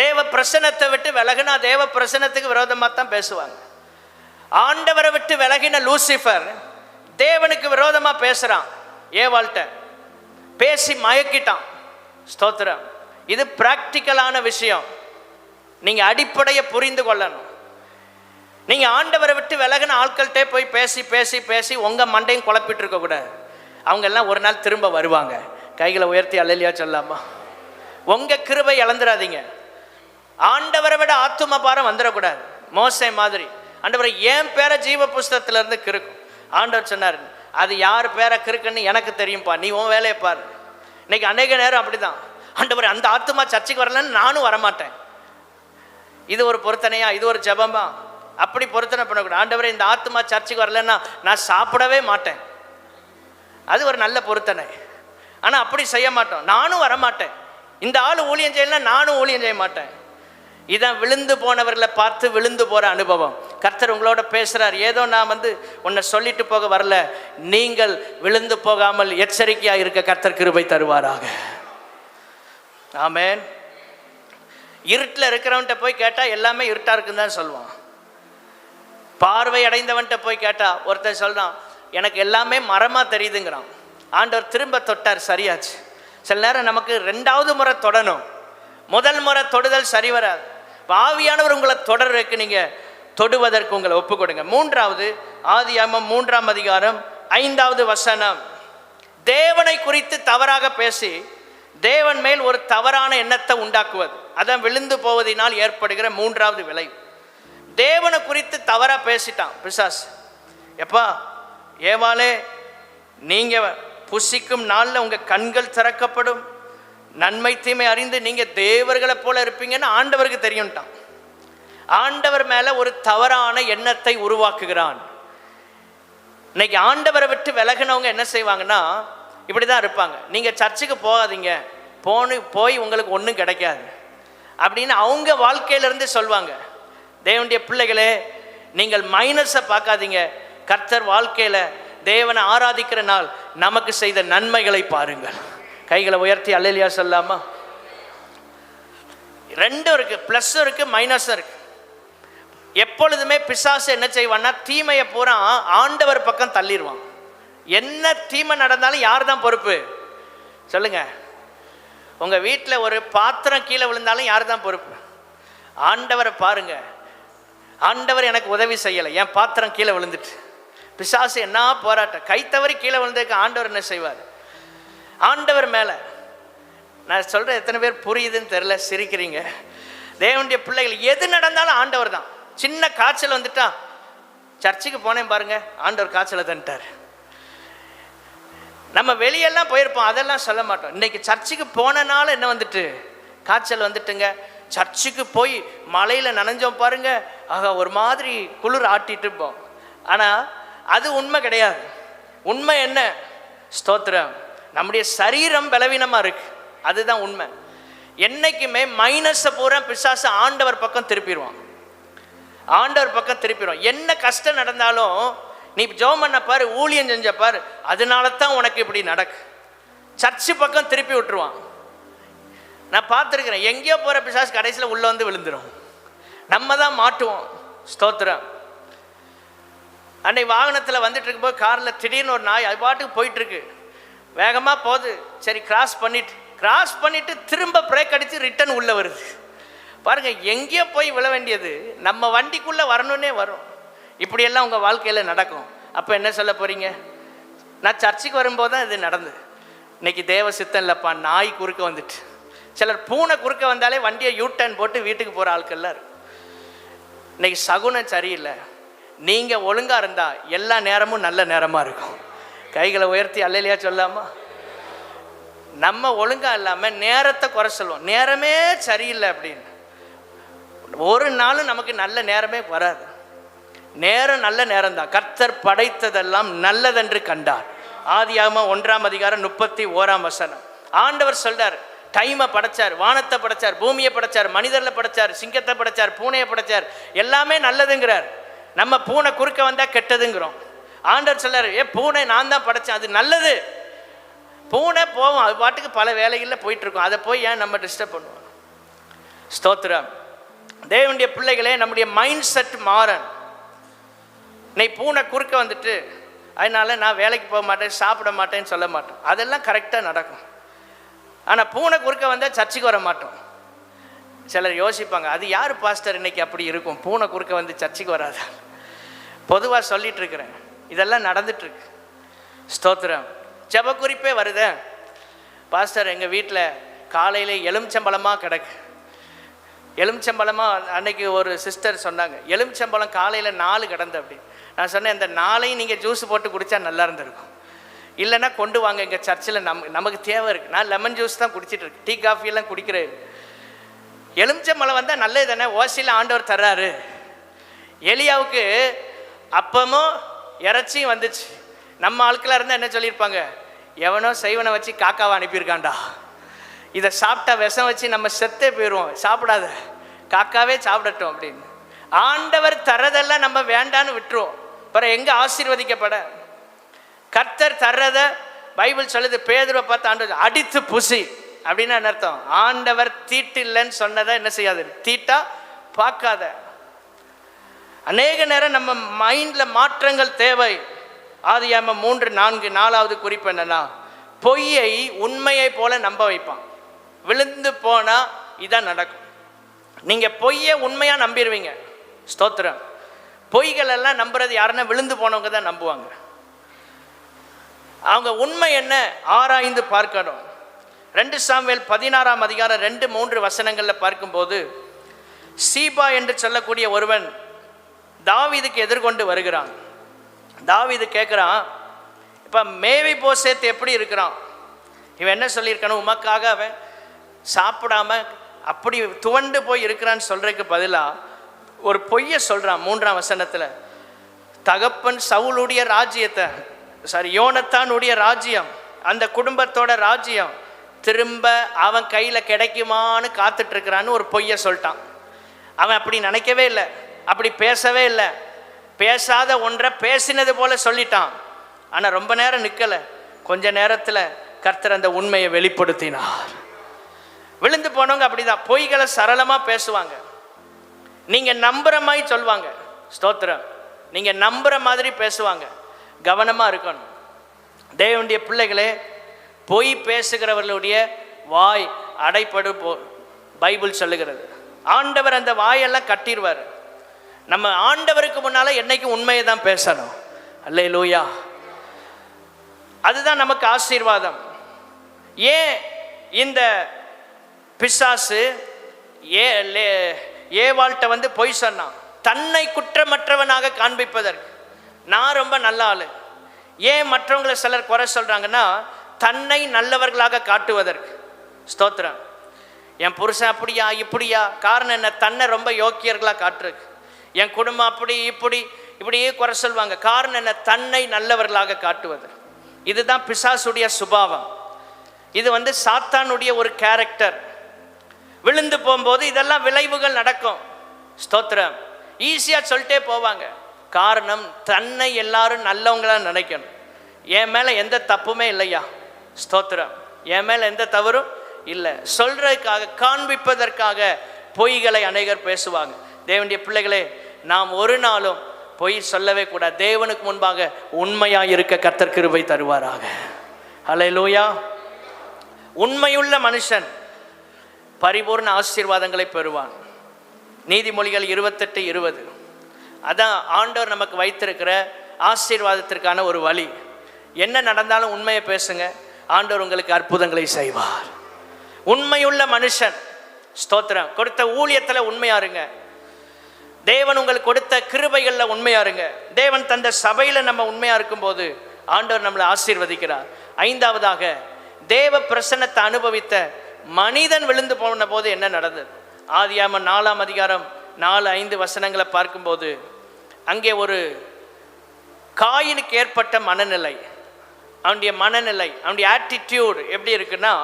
தேவ பிரசன்னத்தை விட்டு விலகினா தேவ பிரசன்னத்துக்கு விரோதமாக தான் பேசுவாங்க. ஆண்டவரை விட்டு விலகின லூசிஃபர் தேவனுக்கு விரோதமாக பேசுகிறான். ஏவாள்கிட்ட பேசி மயக்கிட்டான். ஸ்தோத்திரம். இது பிராக்டிக்கலான விஷயம். நீங்கள் அடிப்படையை புரிந்து கொள்ளணும். நீங்கள் ஆண்டவரை விட்டு விலகின ஆட்கள்கிட்ட போய் பேசி பேசி பேசி உங்கள் மண்டையும் குழப்பிட்டு இருக்கக்கூடாது. அவங்க எல்லாம் ஒரு நாள் திரும்ப வருவாங்க. கைகளை உயர்த்தி அல்லேலூயா சொல்லாமா? உங்கள் கிருபை இழந்துடாதீங்க. ஆண்டவரை விட ஆத்தும பாரம் வந்துடக்கூடாது. மோசே மாதிரி ஆண்டவரை என் பேரை ஜீவ புஸ்தகத்திலேருந்து கிறுக்கும். ஆண்டவர் சொன்னார், அது யார் பேரை கிறுக்குன்னு எனக்கு தெரியும்ப்பா, நீ உன் வேலையை பாரு. இன்னைக்கு அநேக நேரம் அப்படிதான், ஆண்டவர் அந்த ஆத்துமா சர்ச்சைக்கு வரலன்னு நானும் வரமாட்டேன். இது ஒரு பொருத்தனையா? இது ஒரு ஜபமா? அப்படி பொருத்தனை பண்ணக்கூடாது. ஆண்டவரை இந்த ஆத்துமா சர்ச்சைக்கு வரலன்னா நான் சாப்பிடவே மாட்டேன். அது ஒரு நல்ல பொருத்தனை. ஆனால் அப்படி செய்ய மாட்டோம். நானும் வரமாட்டேன். இந்த ஆள் ஊழியம் செய்யலாம், நானும் ஊழியம் செய்ய மாட்டேன். இதான் விழுந்து போனவர்களை பார்த்து விழுந்து போகிற அனுபவம். கர்த்தர் உங்களோட பேசுகிறார். ஏதோ நான் உன்னை சொல்லிட்டு போக வரல, நீங்கள் விழுந்து போகாமல் எச்சரிக்கையாக இருக்க கர்த்தர் கிருபை தருவாராக. ஆமென். இருட்டில் இருக்கிறவன்கிட்ட போய் கேட்டால் எல்லாமே இருட்டாக இருக்குன்னு தான் சொல்லுவான். பார்வை அடைந்தவன்கிட்ட போய் கேட்டால் ஒருத்தர் சொல்கிறான், எனக்கு எல்லாமே மரமாக தெரியுதுங்கிறான். ஆண்டவர் திரும்ப தொட்டார், சரியாச்சு. சில நேரம் நமக்கு 2வது முறை தொடணும். முதல் முறை தொடுதல் சரி வராது. ஆவியானவர் உங்களை தொடர்றதுக்கு நீங்கள் தொடுவதற்கு உங்களை ஒப்பு கொடுங்க. 3வது ஆதியாகமம் 3ஆம் அதிகாரம் 5வது வசனம். தேவனை குறித்து தவறாக பேசி தேவன் மேல் ஒரு தவறான எண்ணத்தை உண்டாக்குவது, அதான் விழுந்து போவதினால் ஏற்படுகிற 3வது விளைவு. தேவனை குறித்து தவறாக பேசிட்டான் பிசாசு. எப்பா ஏவாளே, நீங்கள் புசிக்கும் நாளில் உங்கள் கண்கள் திறக்கப்படும், நன்மை தீமை அறிந்து நீங்க தேவர்களை போல இருப்பீங்கன்னு ஆண்டவருக்கு தெரியும்ட்டான். ஆண்டவர் மேல ஒரு தவறான எண்ணத்தை உருவாக்குகிறான். இன்னைக்கு ஆண்டவரை விட்டு விலகினவங்க என்ன செய்வாங்கன்னா இப்படிதான் இருப்பாங்க. நீங்க சர்ச்சுக்கு போகாதீங்க, போய் உங்களுக்கு ஒன்றும் கிடைக்காது அப்படின்னு அவங்க வாழ்க்கையிலிருந்து சொல்வாங்க. தேவனுடைய பிள்ளைகளே, நீங்கள் மைனஸை பார்க்காதீங்க. கர்த்தர் வாழ்க்கையில தேவனை ஆராதிக்கிற நாள் நமக்கு செய்த நன்மைகளை பாருங்கள். கைகளை உயர்த்தி அல்லேலூயா சொல்லாமா? ரெண்டும் இருக்கு, பிளஸும் இருக்கு மைனஸும் இருக்கு. எப்பொழுதுமே பிசாசு என்ன செய்வான்னா தீமையை பூரா ஆண்டவர் பக்கம் தள்ளிடுவான். என்ன தீமை நடந்தாலும் யார் தான் பொறுப்பு சொல்லுங்க? உங்க வீட்டில் ஒரு பாத்திரம் கீழே விழுந்தாலும் யார் தான் பொறுப்பு? ஆண்டவரை பாருங்க. ஆண்டவர் எனக்கு உதவி செய்யலை, என் பாத்திரம் கீழே விழுந்துட்டு. பிசாசு என்ன போராட்டம், கை தவறி கீழே விழுந்ததுக்கு ஆண்டவர் என்ன செய்வார்? ஆண்டவர் மேல. நான் சொல்றேன், எத்தனை பேர் புரியுதுன்னு தெரியல, சிரிக்கிறீங்க. தேவனுடைய பிள்ளைகள் எது நடந்தாலும் ஆண்டவர் தான். சின்ன காய்ச்சல் வந்துட்டா, சர்ச்சுக்கு போனேன் பாருங்க, ஆண்டவர் காய்ச்சலை தந்துட்டார். நம்ம வெளியெல்லாம் போயிருப்போம், அதெல்லாம் சொல்ல மாட்டோம். இன்னைக்கு சர்ச்சுக்கு போனனால என்ன வந்துட்டு, காய்ச்சல் வந்துட்டுங்க. சர்ச்சுக்கு போய் மலையில் நனைஞ்சோம் பாருங்க, ஆக ஒரு மாதிரி குளிர் ஆட்டிட்டு இருப்போம். ஆனால் அது உண்மை கிடையாது. உண்மை என்ன? ஸ்தோத்திரம், நம்முடைய சரீரம் பலவீனமாக இருக்கு, அதுதான் உண்மை. என்னைக்குமே மைனஸை பூரா பிசாசு ஆண்டவர் பக்கம் திருப்பிடுவான். ஆண்டவர் பக்கம் திருப்பிடுவான். என்ன கஷ்டம் நடந்தாலும் நீ ஜெபம் பண்ண பாரு, ஊழியம் செஞ்ச பாரு, அதனால தான் உனக்கு இப்படி நடக்கு. சர்ச்சு பக்கம் திருப்பி விட்டுருவான். நான் பார்த்துருக்கிறேன், எங்கேயோ போகிற பிசாசு கடைசியில் உள்ளே வந்து விழுந்துடும், நம்ம தான் மாட்டுவோம். ஸ்தோத்திரம். அன்னைக்கு வாகனத்தில் வந்துட்டு இருக்கும்போது காரில் திடீர்னு ஒரு நாய் அது பாட்டுக்கு போயிட்டுருக்கு, வேகமாக போகுது. சரி கிராஸ் பண்ணிட்டு திரும்ப பிரேக் அடித்து ரிட்டன் உள்ளே வருது. பாருங்கள், எங்கேயோ போய் விழ வேண்டியது நம்ம வண்டிக்குள்ளே வரணுன்னே வரும். இப்படியெல்லாம் உங்கள் வாழ்க்கையில் நடக்கும். அப்போ என்ன சொல்ல போகிறீங்க? நான் சர்ச்சுக்கு வரும்போது தான் இது நடந்தது. இன்னைக்கு தேவ சித்தம் இல்லைப்பா, நாய் குறுக்க வந்துட்டு. சிலர் பூனை குறுக்க வந்தாலே வண்டியை யூட்டர்ன் போட்டு வீட்டுக்கு போகிற ஆட்கள்லாம் இருக்கு. இன்னைக்கு சகுனம் சரியில்லை. நீங்கள் ஒழுங்காக இருந்தால் எல்லா நேரமும் நல்ல நேரமாக இருக்கும். கைகளை உயர்த்தி அல்லேலூயா சொல்லாமா? நம்ம ஒழுங்காக இல்லாமல் நேரத்தை குறை சொல்லுவோம், நேரமே சரியில்லை அப்படின்னு. ஒரு நாளும் நமக்கு நல்ல நேரமே வராது. நேரம் நல்ல நேரம் தான். கர்த்தர் படைத்ததெல்லாம் நல்லதென்று கண்டார். ஆதியாகமம் 1:31 ஆண்டவர் சொல்றார், டைமை படைச்சார், வானத்தை படைச்சார், பூமியை படைச்சார், மனிதர்களை படைச்சார், சிங்கத்தை படைச்சார், பூனையை படைச்சார், எல்லாமே நல்லதுங்கிறார். நம்ம பூனை குறுக்க வந்தா கெட்டதுங்கிறோம். ஆண்டவர் சொல்றாரு, பூனை நான் தான் படைச்சேன், அது நல்லது. பூனை போவோம், அது பாட்டுக்கு பல வேலைகளில் போயிட்டு இருக்கோம், அதை போய் ஏன் நம்ம டிஸ்டர்ப் பண்ணுவோம்? ஸ்தோத்திரம். தேவனுடைய பிள்ளைகளே, நம்முடைய மைண்ட் செட் மாறன். நீ பூனை குறுக்க வந்துட்டு அதனால நான் வேலைக்கு போக மாட்டேன், சாப்பிட மாட்டேன்னு சொல்ல மாட்டோம், அதெல்லாம் கரெக்டாக நடக்கும். ஆனால் பூனை குறுக்க வந்தால் சர்ச்சுக்கு வர மாட்டோம். சிலர் யோசிப்பாங்க, அது யார் பாஸ்டர் இன்னைக்கு அப்படி இருக்கும், பூனை குறுக்க வந்து சர்ச்சுக்கு வராதா? பொதுவாக சொல்லிட்டு இருக்கிறேன், இதெல்லாம் நடந்துட்டுருக்கு. ஸ்தோத்திரம். ஜெப குறிப்பே வருது, பாஸ்டர் எங்கள் வீட்டில் காலையில் எலுமிச்சம்பழமாக கிடக்கு. எலுமிச்சம்பழமாக அன்னைக்கு ஒரு சிஸ்டர் சொன்னாங்க, எலுமிச்சம்பழம் காலையில் 4 கிடந்து அப்படி. நான் சொன்னேன், இந்த 4ஐயும் நீங்கள் ஜூஸ் போட்டு குடித்தா நல்லா இருந்திருக்கும், இல்லைன்னா கொண்டு வாங்க எங்கள் சர்ச்சில், நமக்கு தேவை இருக்குது. நான் லெமன் ஜூஸ் தான் குடிச்சிட்டு இருக்கேன், டீ காஃபியெல்லாம் குடிக்கிறேன். எலுமிச்சம்பழம் வந்தால் நல்லது தானே, ஓசியில் ஆண்டவர் தர்றாரு. எலியாவுக்கு அப்பமும் இறைச்சியும் வந்துச்சு. நம்ம ஆட்களாக இருந்தால் என்ன சொல்லியிருப்பாங்க, எவனோ செய்வனை வச்சு காக்காவை அனுப்பியிருக்காண்டா, இதை சாப்பிட்டா விஷம் வச்சு நம்ம செத்தே போயிடுவோம், சாப்பிடாத, காக்காவே சாப்பிடட்டும் அப்படின்னு. ஆண்டவர் தரதெல்லாம் நம்ம வேண்டான்னு விட்டுருவோம். அப்புறம் எங்கே ஆசீர்வதிக்கப்பட? கர்த்தர் தர்றத பைபிள் சொல்லுது, பேதுருவை பார்த்து ஆண்டவர் அடித்து புசி அப்படின்னு என்ன அர்த்தம்? ஆண்டவர் தீட்டு இல்லைன்னு சொன்னதை என்ன செய்யாது, தீட்டா பார்க்காத. அநேக நேரம் நம்ம மைண்டில் மாற்றங்கள் தேவை. ஆதியாகமம் 3:4 குறிப்பு என்னன்னா, பொய்யை உண்மையை போல நம்ப வைப்பான். விழுந்து போனால் இதான் நடக்கும். நீங்கள் பொய்யை உண்மையாக நம்பிடுவீங்க. ஸ்தோத்திரம். பொய்கள் எல்லாம் நம்புறது யாருன்னா விழுந்து போனவங்க தான் நம்புவாங்க. அவங்க உண்மை என்ன ஆராய்ந்து பார்க்கணும். 2 சாமுவேல் 16:2-3 பார்க்கும்போது, சீபா என்று சொல்லக்கூடிய ஒருவன் தாவீதுக்கு எதிர்கொண்டு வருகிறான். தாவீது கேட்குறான், இப்போ மேவிபோசேத் எப்படி இருக்கிறான்? இவன் என்ன சொல்லியிருக்கானு, உமக்காக அவன் சாப்பிடாம அப்படி துவண்டு போய் இருக்கிறான்னு சொல்றதுக்கு பதிலாக ஒரு பொய்யை சொல்கிறான் 3ஆம் வசனத்தில். தகப்பன் சவுலுடைய ராஜ்யத்தை, யோனத்தானுடைய ராஜ்யம், அந்த குடும்பத்தோட ராஜ்யம் திரும்ப அவன் கையில் கிடைக்குமான்னு காத்துட்டு இருக்கிறான்னு ஒரு பொய்யை சொல்லிட்டான். அவன் அப்படி நினைக்கவே இல்லை, அப்படி பேசவே இல்லை. பேசாத ஒன்றை பேசினது போல சொல்லிட்டான். ஆனால் ரொம்ப நேரம் நிற்கலை. கொஞ்ச நேரத்தில் கர்த்தர் அந்த உண்மையை வெளிப்படுத்தினார். விழுந்து போனவங்க அப்படிதான், பொய்களை சரளமாக பேசுவாங்க. நீங்கள் நம்புகிற மாதிரி சொல்லுவாங்க. ஸ்தோத்திரம். நீங்கள் நம்புகிற மாதிரி பேசுவாங்க. கவனமாக இருக்கணும். தேவனுடைய பிள்ளைகளே, பொய் பேசுகிறவர்களுடைய வாய் அடைப்படு பைபிள் சொல்லுகிறது. ஆண்டவர் அந்த வாயெல்லாம் கட்டிடுவார். நம்ம ஆண்டவருக்கு முன்னால் என்னைக்கும் உண்மையை தான் பேசணும். அல்லேலூயா. அதுதான் நமக்கு ஆசீர்வாதம். ஏன் இந்த பிசாசு ஏவாள்கிட்ட வந்து பொய் சொன்னான்? தன்னை குற்றமற்றவனாக காண்பிப்பதற்கு. நான் ரொம்ப நல்ல ஆளு. ஏன் மற்றவங்களை சிலர் குறை சொல்றாங்கன்னா, தன்னை நல்லவர்களாக காட்டுவதற்கு. ஸ்தோத்திரம். என் புருஷன் அப்படியா இப்படியா, காரணம் என்ன? தன்னை ரொம்ப யோக்கியர்களாக காட்டுறதுக்கு. என் குடும்பம் அப்படி இப்படியே குறை சொல்வாங்க. காரணம் என்ன? தன்னை நல்லவர்களாக காட்டுவது. இதுதான் பிசாசுடைய சுபாவம். இது வந்து சாத்தானுடைய ஒரு கேரக்டர். விழுந்து போகும்போது இதெல்லாம் விளைவுகள் நடக்கும். ஸ்தோத்திரம். ஈஸியாக சொல்லிட்டே போவாங்க. காரணம், தன்னை எல்லாரும் நல்லவங்களா நினைக்கணும். என் மேலே எந்த தப்புமே இல்லையா? ஸ்தோத்திரம். என் மேலே எந்த தவறும் இல்லை சொல்றதுக்காக, காண்பிப்பதற்காக பொய்களை அநேகர் பேசுவாங்க. தேவனுடைய பிள்ளைகளே, நாம் ஒரு நாளும் பொய் சொல்லவே கூடாது. தேவனுக்கு முன்பாக உண்மையாக இருக்க கர்த்தர் கிருபை தருவாராக. ஹல்லேலூயா. உண்மையுள்ள மனுஷன் பரிபூர்ண ஆசீர்வாதங்களை பெறுவான். நீதிமொழிகள் 28:20. அதான் ஆண்டவர் நமக்கு வைத்திருக்கிற ஆசீர்வாதத்திற்கான ஒரு வழி. என்ன நடந்தாலும் உண்மையை பேசுங்க, ஆண்டவர் உங்களுக்கு அற்புதங்களை செய்வார். உண்மையுள்ள மனுஷன். ஸ்தோத்திரம். கொடுத்த ஊழியத்தில் உண்மையா இருங்க. தேவன் உங்களுக்கு கொடுத்த கிருபைகளில் உண்மையா இருங்க. தேவன் தந்த சபையில் நம்ம உண்மையா இருக்கும்போது ஆண்டவர் நம்மளை ஆசீர்வதிக்கிறார். 5வதாக, தேவ பிரசன்னத்தை அனுபவித்த மனிதன் விழுந்து போன போது என்ன நடந்தது? ஆதியாகமம் 4ஆம் அதிகாரம் 4-5 வசனங்களை பார்க்கும்போது, அங்கே ஒரு காயினுக்கு ஏற்பட்ட மனநிலை, அவனுடைய மனநிலை, அவனுடைய ஆட்டிடியூட் எப்படி இருக்குன்னா,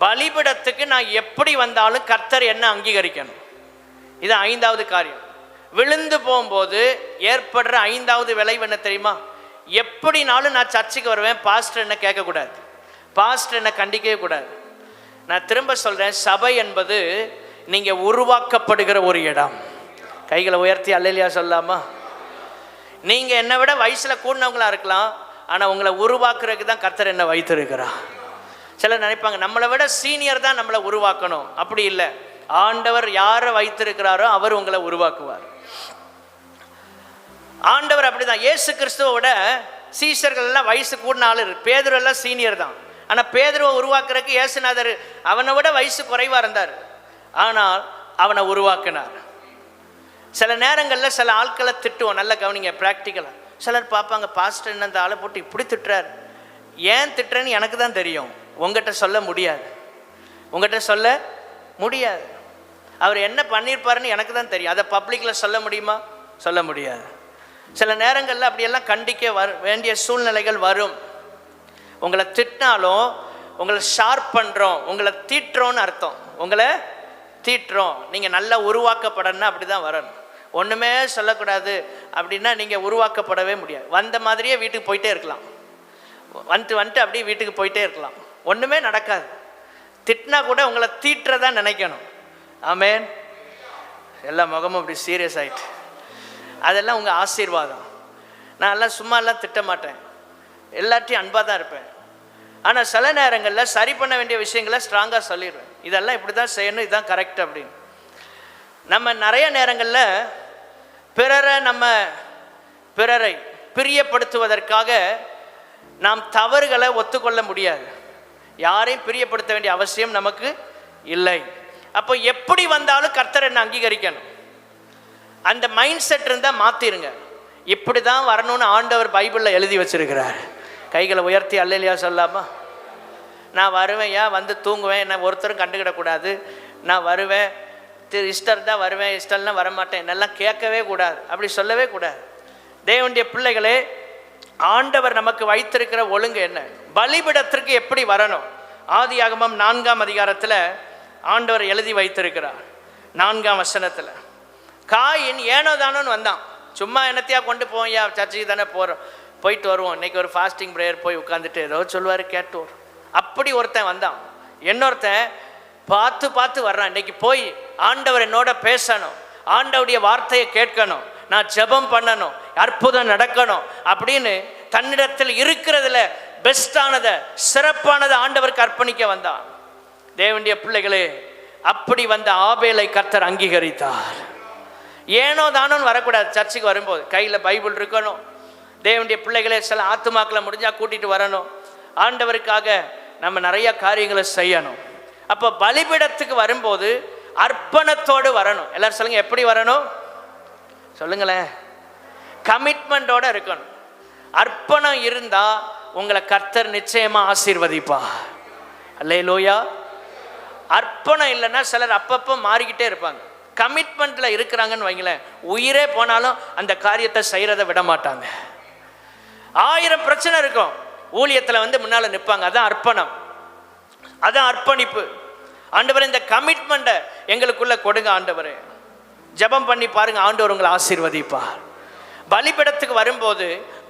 பலிபிடத்துக்கு நான் எப்படி வந்தாலும் கர்த்தர் என்ன அங்கீகரிக்கணும். இது 5வது காரியம். விழுந்து போகும்போது ஏற்படுற 5வது விளைவு என்ன தெரியுமா? எப்படினாலும் நான் சர்ச்சுக்கு வருவேன், பாஸ்டர் என்ன கேட்கக்கூடாது, பாஸ்டர் என்ன கண்டிக்கவே கூடாது. நான் திரும்ப சொல்கிறேன், சபை என்பது நீங்கள் உருவாக்கப்படுகிற ஒரு இடம். கைகளை உயர்த்தி அல்லேலூயா சொல்லாமா? நீங்கள் என்னை விட வயசில் கூடினவங்களாக இருக்கலாம், ஆனால் உங்களை உருவாக்குறதுக்கு தான் கர்த்தர் என்ன வைத்திருக்கிறார். சிலர் நினைப்பாங்க நம்மளை விட சீனியர் தான் நம்மளை உருவாக்கணும். அப்படி இல்லை. ஆண்டவர் யாரை வைத்திருக்கிறாரோ அவர் உங்களை உருவாக்குவார். ஆண்டவர் அப்படிதான். இயேசு கிறிஸ்துவை விட சீஷர்கள் எல்லாம் வயசு கூடின ஆள் இருக்கு. பேதுரு எல்லாம் சீனியர் தான். ஆனால் பேதுருவை உருவாக்குறதுக்கு இயேசுநாதர் அவனை விட வயசு குறைவாக இருந்தார், ஆனால் அவனை உருவாக்கினார். சில நேரங்களில் சில ஆட்களை திட்டுவோம். நல்ல கவனிங்க, ப்ராக்டிக்கலாக. சிலர் பார்ப்பாங்க, பாஸ்டர் என்ன இந்த ஆளை போட்டு இப்படி திட்டுறார். ஏன் திட்டுறேன்னு எனக்கு தான் தெரியும், உங்கள்கிட்ட சொல்ல முடியாது. உங்கள்கிட்ட சொல்ல முடியாது. அவர் என்ன பண்ணியிருப்பாருன்னு எனக்கு தான் தெரியும். அதை பப்ளிக்கில் சொல்ல முடியுமா? சொல்ல முடியாது. சில நேரங்களில் அப்படியெல்லாம் கண்டிக்க வேண்டிய சூழ்நிலைகள் வரும். உங்களை திட்டினாலும் உங்களை ஷார்ப் பண்ணுறோம், உங்களை தீட்டுறோன்னு அர்த்தம். உங்களை தீட்டுறோம். நீங்கள் நல்லா உருவாக்கப்படணும்னா அப்படி தான் வரணும். ஒன்றுமே சொல்லக்கூடாது அப்படின்னா நீங்கள் உருவாக்கப்படவே முடியாது. வந்த மாதிரியே வீட்டுக்கு போயிட்டே இருக்கலாம். வந்துட்டு அப்படியே வீட்டுக்கு போயிட்டே இருக்கலாம். ஒன்றுமே நடக்காது. திட்டினா கூட உங்களை தீட்டுறதா நினைக்கணும். ஆமேன். எல்லா முகமும் அப்படி சீரியஸ் ஆகிட்டு, அதெல்லாம் உங்கள் ஆசீர்வாதம். நான் எல்லாம் சும்மா எல்லாம் திட்ட மாட்டேன், எல்லாத்தையும் அன்பாக தான் இருப்பேன். ஆனால் சில நேரங்களில் சரி பண்ண வேண்டிய விஷயங்களை ஸ்ட்ராங்காக சொல்லிடுவேன். இதெல்லாம் இப்படி தான் செய்யணும், இதுதான் கரெக்ட் அப்படின்னு. நம்ம நிறைய நேரங்களில் பிறரை பிரியப்படுத்துவதற்காக நாம் தவறுகளை ஒத்துக்கொள்ள முடியாது. யாரையும் பிரியப்படுத்த வேண்டிய அவசியம் நமக்கு இல்லை. அப்போ எப்படி வந்தாலும் கர்த்தர் என்ன அங்கீகரிக்கணும். அந்த மைண்ட் செட் இருந்தால் மாற்றிருங்க. இப்படி தான் வரணும்னு ஆண்டவர் பைபிளில் எழுதி வச்சிருக்கிறார். கைகளை உயர்த்தி அல்லேலூயா சொல்லாமா? நான் வருவேன், வந்து தூங்குவேன், என்ன ஒருத்தரும் கண்டுக்கிடக்கூடாது, நான் வருவேன், இஷ்டம் தான் வருவேன், இஷ்டம்லாம் வரமாட்டேன், என்னெல்லாம் கேட்கவே கூடாது, அப்படி சொல்லவே கூடாது. தேவனுடைய பிள்ளைகளே, ஆண்டவர் நமக்கு வைத்திருக்கிற ஒழுங்கு என்ன? பலிபிடத்திற்கு எப்படி வரணும்? ஆதியாகமம் 4ஆம் அதிகாரத்தில் ஆண்டவர் எழுதி வைத்திருக்கிறார். 4ஆம் வசனத்தில் காயின் ஏனோ தானோன்னு வந்தான். சும்மா என்னத்தையா கொண்டு போய்யா, சர்ச்சைக்கு தானே போகிறோம், போயிட்டு வருவோம், இன்றைக்கி ஒரு ஃபாஸ்டிங் ப்ரேயர் போய் உட்காந்துட்டு ஏதோ சொல்லுவார், கேட்டு வரும். அப்படி ஒருத்தன் வந்தான். இன்னொருத்தன் பார்த்து பார்த்து வர்றான். இன்றைக்கி போய் ஆண்டவர் என்னோட பேசணும், ஆண்டவருடைய வார்த்தையை கேட்கணும், நான் ஜெபம் பண்ணணும், அற்புதம் நடக்கணும் அப்படின்னு தன்னிடத்தில் இருக்கிறதுல பெஸ்டானதை, சிறப்பானதை ஆண்டவருக்கு அர்ப்பணிக்க வந்தான். தேவனுடைய பிள்ளைகளே, அப்படி வந்த ஆபேலை கர்த்தர் அங்கீகரித்தார். ஏனோ தானோன்னு வரக்கூடாது. சர்ச்சுக்கு வரும்போது கையில் பைபிள் இருக்கணும். தேவனுடைய பிள்ளைகளே, சில ஆத்துமாக்களை முடிஞ்சால் கூட்டிகிட்டு வரணும். ஆண்டவருக்காக நம்ம நிறைய காரியங்களை செய்யணும். அப்போ பலிபீடத்துக்கு வரும்போது அர்ப்பணத்தோடு வரணும். எல்லாரும் சொல்லுங்க, எப்படி வரணும் சொல்லுங்களேன்? கமிட்மெண்டோடு இருக்கணும். அர்ப்பணம் இருந்தால் உங்களை கர்த்தர் நிச்சயமாக ஆசீர்வதிப்பார். அல்லேலூயா. அர்ப்பணம் இல்லைன்னா சிலர் அப்பப்போ மாறிக்கிட்டே இருப்பாங்க. கமிட்மெண்ட்டில் இருக்கிறாங்கன்னு வைங்களேன், உயிரே போனாலும் அந்த காரியத்தை செய்கிறத விட மாட்டாங்க. 1000 பிரச்சனை இருக்கும், ஊழியத்தில் முன்னால் நிற்பாங்க. அதான் அர்ப்பணம், அதான் அர்ப்பணிப்பு. ஆண்டவரே, இந்த கமிட்மெண்ட்டை எங்களுக்குள்ளே கொடுங்க ஆண்டவரே. ஜெபம் பண்ணி பாருங்க, ஆண்டவர் உங்களை ஆசீர்வதிப்பார். பலிபீடத்துக்கு வரும்போது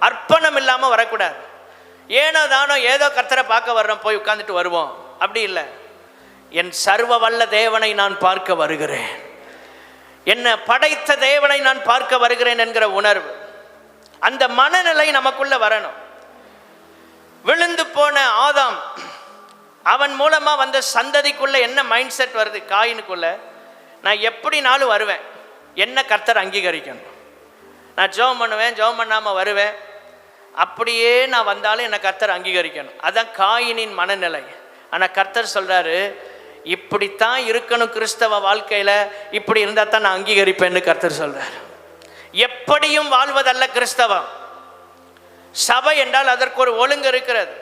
அர்ப்பணம் இல்லாமல் வரக்கூடாது. ஏனோ தானோ ஏதோ கர்த்தரை பார்க்க வர்றோம், போய் உட்காந்துட்டு வருவோம், அப்படி இல்லை. என் சர்வ வல்ல தேவனை நான் பார்க்க வருகிறேன், என்ன படைத்த தேவனை நான் பார்க்க வருகிறேன் என்கிற உணர்வு, அந்த மனநிலை நமக்குள்ள வரணும். விழுந்து போன ஆதாம், அவன் மூலமா வந்த சந்ததிக்குள்ள என்ன மைண்ட் செட் வருது? காயினுக்குள்ள, நான் எப்படினாலும் வருவேன், என்ன கர்த்தர் அங்கீகரிக்கணும். நான் ஜெபம் பண்ணுவேன், ஜெபம் பண்ணாமல் வருவேன், அப்படியே நான் வந்தாலும் என்னை கர்த்தர் அங்கீகரிக்கணும். அதான் காயினின் மனநிலை. ஆனால் கர்த்தர் சொல்றாரு, இப்படித்தான் இருக்கணும் கிறிஸ்தவ வாழ்க்கையில், இப்படி இருந்தால் தான் நான் அங்கீகரிப்பேன்னு கர்த்தர் சொல்றார். எப்படியும் வாழ்வதல்ல கிறிஸ்தவம். சபை என்றால் அதற்கு ஒரு ஒழுங்கு இருக்கிறது.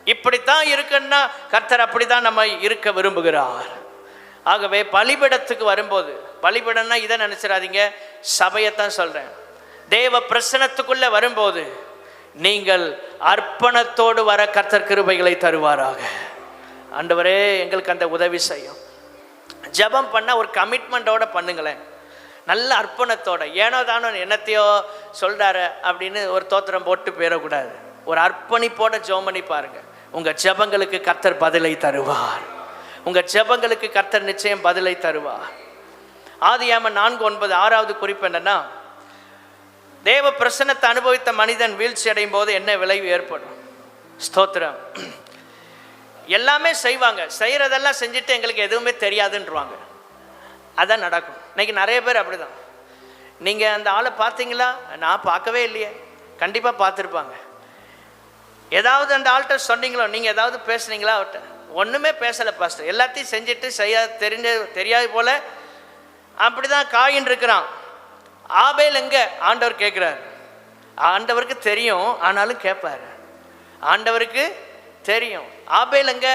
இப்படித்தான் இருக்குன்னா கர்த்தர் அப்படித்தான் நம்ம இருக்க விரும்புகிறார். ஆகவே பலிபீடத்துக்கு வரும்போது, பலிபீடம்னா இதை நினைச்சிடாதீங்க, சபையத்தான் சொல்றேன். தேவ பிரசனத்துக்குள்ள வரும்போது நீங்கள் அர்ப்பணத்தோடு வர கர்த்தர் கிருபைகளை தருவாராக. ஆண்டவரே, எங்களுக்கு அந்த உதவி செய்யும். ஜெபம் பண்ண ஒரு கமிட்மெண்ட்டோட பண்ணுங்களேன், நல்ல அர்ப்பணத்தோட. ஏனோ தானோ என்னத்தையோ சொல்றாரு அப்படின்னு ஒரு தோத்திரம் போட்டு போயிடக்கூடாது. ஒரு அர்ப்பணிப்போட ஜெபம் பண்ணி பாருங்க, உங்க ஜெபங்களுக்கு கர்த்தர் பதிலை தருவார். உங்க ஜெபங்களுக்கு கர்த்தர் நிச்சயம் பதிலை தருவார். ஆதியாகமம் 4:9 6வது குறிப்பு என்னன்னா, தேவ பிரசன்னத்தை அனுபவித்த மனிதன் வீழ்ச்சி அடையும் போது என்ன விளைவு ஏற்படும்? ஸ்தோத்திரம். எல்லாமே செய்வாங்க, செய்கிறதெல்லாம் செஞ்சுட்டு எங்களுக்கு எதுவுமே தெரியாதுன்றாங்க. அதான் நடக்கும். இன்னைக்கு நிறைய பேர் அப்படிதான். நீங்கள் அந்த ஆளை பார்த்தீங்களா? நான் பார்க்கவே இல்லையே. கண்டிப்பாக பார்த்துருப்பாங்க. ஏதாவது அந்த ஆள்கிட்ட சொன்னீங்களோ, நீங்கள் ஏதாவது பேசுனீங்களா அவர்கிட்ட? ஒன்றுமே பேசலை பாஸ்டர், எல்லாத்தையும் செஞ்சுட்டு தெரியாது போல. அப்படி தான் காயின் இருக்கிறான். ஆபேல் எங்க? ஆண்டவர் கேட்குறாரு. ஆண்டவருக்கு தெரியும், ஆனாலும் கேட்பாரு. ஆண்டவருக்கு தெரியும். ஆபேல் எங்க?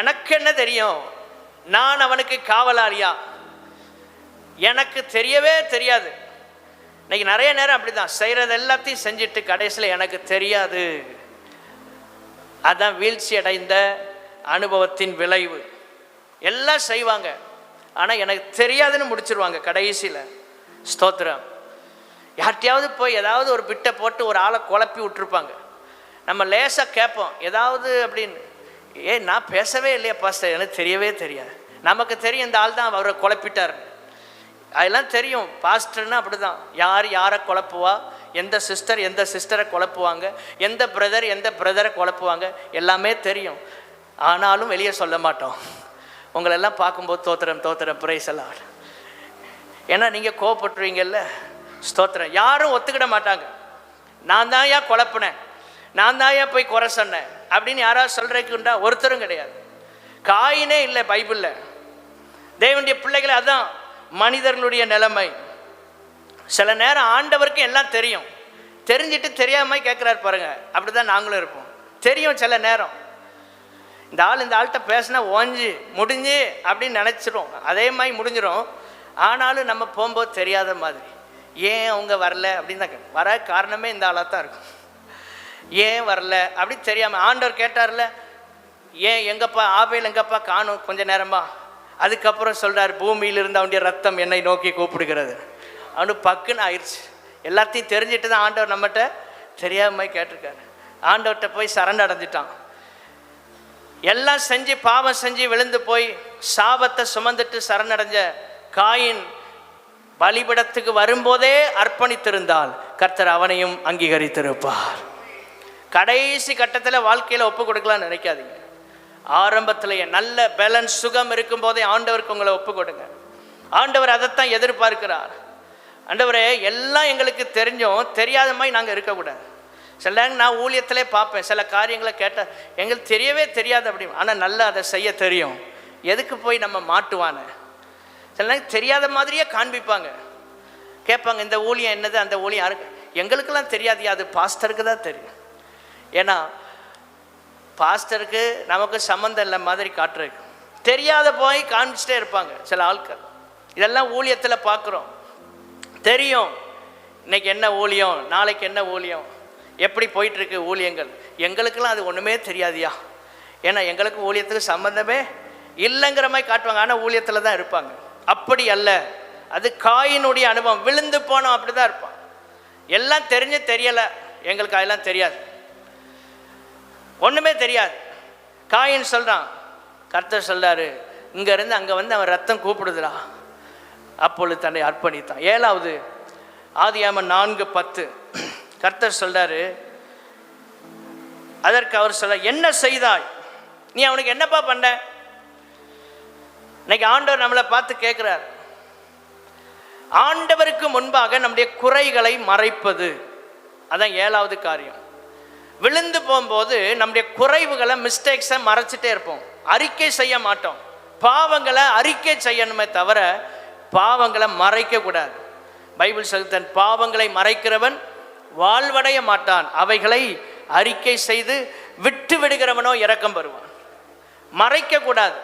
எனக்கு என்ன தெரியும், நான் அவனுக்கு காவலாளியா? எனக்கு தெரியவே தெரியாது. இன்னைக்கு நிறைய நேரம் அப்படிதான், செய்கிறது எல்லாத்தையும் செஞ்சுட்டு கடைசியில் எனக்கு தெரியாது. அதான் வீழ்ச்சி அடைந்த அனுபவத்தின் விளைவு. எல்லாம் செய்வாங்க, ஆனால் எனக்கு தெரியாதுன்னு முடிச்சிருவாங்க கடைசியில். ஸ்தோத்திரம். யார்கிட்டையாவது போய் ஏதாவது ஒரு பிட்டை போட்டு ஒரு ஆளை குழப்பி விட்டுருப்பாங்க. நம்ம லேசாக கேட்போம் ஏதாவது அப்படின்னு. நான் பேசவே இல்லையா பாஸ்டர், எனக்கு தெரியவே தெரியாது. நமக்கு தெரியும் இந்த ஆள் தான் அவரை குழப்பிட்டார், அதெல்லாம் தெரியும். பாஸ்டர்னா அப்படி தான், யார் யாரை குழப்புவா, எந்த சிஸ்டர் எந்த சிஸ்டரை குழப்புவாங்க, எந்த பிரதர் எந்த பிரதரை குழப்புவாங்க, எல்லாமே தெரியும். ஆனாலும் வெளியே சொல்ல மாட்டோம். உங்களெல்லாம் பார்க்கும்போது தோத்திரம் தோத்திரம் பிரைஸ் எல்லாம். ஏன்னா நீங்கள் கோவப்பட்டுருவீங்கல்ல. ஸ்தோத்திரம். யாரும் ஒத்துக்கிட மாட்டாங்க. நான் தான் ஏன் குழப்பினேன், நான் தான் ஏன் போய் குறை சொன்னேன் அப்படின்னு யாராவது சொல்கிறதுக்குண்டா? ஒருத்தரும் கிடையாது. காயினே இல்லை பைபிளில். தேவனுடைய பிள்ளைகளை, அதுதான் மனிதர்களுடைய நிலைமை. சில நேரம் ஆண்டவருக்கு எல்லாம் தெரியும், தெரிஞ்சிட்டு தெரியாமல் கேட்குறாரு பாருங்க. அப்படி தான் நாங்களும் இருப்போம். தெரியும் சில நேரம். இந்த ஆள்கிட்ட பேசினா ஓஞ்சி முடிஞ்சு அப்படின்னு நினச்சிரும். அதே மாதிரி முடிஞ்சிடும். ஆனாலும் நம்ம போகும்போது தெரியாத மாதிரி, ஏன் அவங்க வரல அப்படின்னு தான் வர காரணமே இந்த ஆளாக தான் இருக்கும். ஏன் வரல அப்படி தெரியாமல் ஆண்டவர் கேட்டார்ல, ஏன் எங்கப்பா ஆபேல் எங்கப்பா காணும் கொஞ்ச நேரமா. அதுக்கப்புறம் சொல்கிறார், பூமியிலிருந்து அவனுடைய ரத்தம் என்னை நோக்கி கூப்பிடுகிறது. அவனுக்கு பக்குன்னு ஆயிடுச்சு. எல்லாத்தையும் தெரிஞ்சிட்டு தான் ஆண்டவர் நம்மகிட்ட தெரியாம கேட்டிருக்காரு. ஆண்டவர்கிட்ட போய் சரண் அடைஞ்சிட்டான். எல்லாம் செஞ்சு பாவம் செஞ்சு விழுந்து போய் சாபத்தை சுமந்துட்டு சரணடைஞ்ச காயின் பலிபிடத்துக்கு வரும்போதே அர்ப்பணித்திருந்தால் கர்த்தர் அவனையும் அங்கீகரித்திருப்பார். கடைசி கட்டத்தில் வாழ்க்கையில் ஒப்பு கொடுக்கலாம்னு நினைக்காதீங்க. ஆரம்பத்திலேயே நல்ல பேலன்ஸ் சுகம் இருக்கும் போதே ஆண்டவருக்கு உங்களை ஒப்பு கொடுங்க. ஆண்டவர் அதைத்தான் எதிர்பார்க்கிறார். ஆண்டவரே, எல்லாம் எங்களுக்கு தெரிஞ்சோம், தெரியாத மாதிரி நாங்கள் இருக்கக்கூடாது. சில நேரம் நான் ஊழியத்திலே பார்ப்பேன், சில காரியங்களை கேட்டால் எங்களுக்கு தெரியவே தெரியாது அப்படி, ஆனால் நல்லா அதை செய்ய தெரியும். எதுக்கு போய் நம்ம மாட்டுவான? சில நேரம் தெரியாத மாதிரியே காண்பிப்பாங்க. கேட்பாங்க, இந்த ஊழியம் என்னது, அந்த ஊழியம் யாருக்கு? எங்களுக்கெல்லாம் தெரியாது, அது பாஸ்டருக்கு தான் தெரியும். ஏன்னா பாஸ்டருக்கு நமக்கு சம்மந்தம் இல்லை மாதிரி காட்டுறதுக்கு தெரியாத போய் காமிச்சிட்டே இருப்பாங்க சில ஆட்கள். இதெல்லாம் ஊழியத்தில் பார்க்குறோம். தெரியும் இன்னைக்கு என்ன ஊழியம், நாளைக்கு என்ன ஊழியம், எப்படி போயிட்டுருக்கு ஊழியங்கள். எங்களுக்கெல்லாம் அது ஒன்றுமே தெரியாதியா, ஏன்னா எங்களுக்கு ஊழியத்துக்கு சம்மந்தமே இல்லைங்கிற மாதிரி காட்டுவாங்க. ஆனால் ஊழியத்தில் தான் இருப்பாங்க. அப்படி அல்ல, அது காயினுடைய அனுபவம். விழுந்து போனோம் அப்படி தான் இருப்பான். எல்லாம் தெரிஞ்சு தெரியலை, எங்களுக்கு அதெல்லாம் தெரியாது, ஒன்றுமே தெரியாது. காயின் சொல்கிறான், கர்த்தர் சொல்கிறாரு, இங்கேருந்து அங்கே வந்து அவன் ரத்தம் கூப்பிடுதுடா. அப்பொழுது தன்னை அர்ப்பணித்தான். 7வது ஆதியாகமம் 4:10 கர்த்தர் சொல்கிறாரு, அதற்கு அவர் சொல்ல, என்ன செய்தாய், நீ அவனுக்கு என்னப்பா பண்ண? இன்னைக்கு ஆண்டவர் நம்மளை பார்த்து கேட்குறார். ஆண்டவருக்கு முன்பாக நம்முடைய குறைகளை மறைப்பது, அதான் 7வது காரியம். விழுந்து போகும்போது நம்முடைய குறைவுகளை, மிஸ்டேக்ஸை மறைச்சிட்டே இருப்போம், அறிக்கை செய்ய மாட்டோம். பாவங்களை அறிக்கை செய்யணுமே தவிர பாவங்களை மறைக்க கூடாது. பைபிள் சொல்லி, தன் பாவங்களை மறைக்கிறவன் வாழ்வடைய மாட்டான், அவைகளை அறிக்கை செய்து விட்டு விடுகிறவனோ இரக்கம் பெறுவான். மறைக்க கூடாது.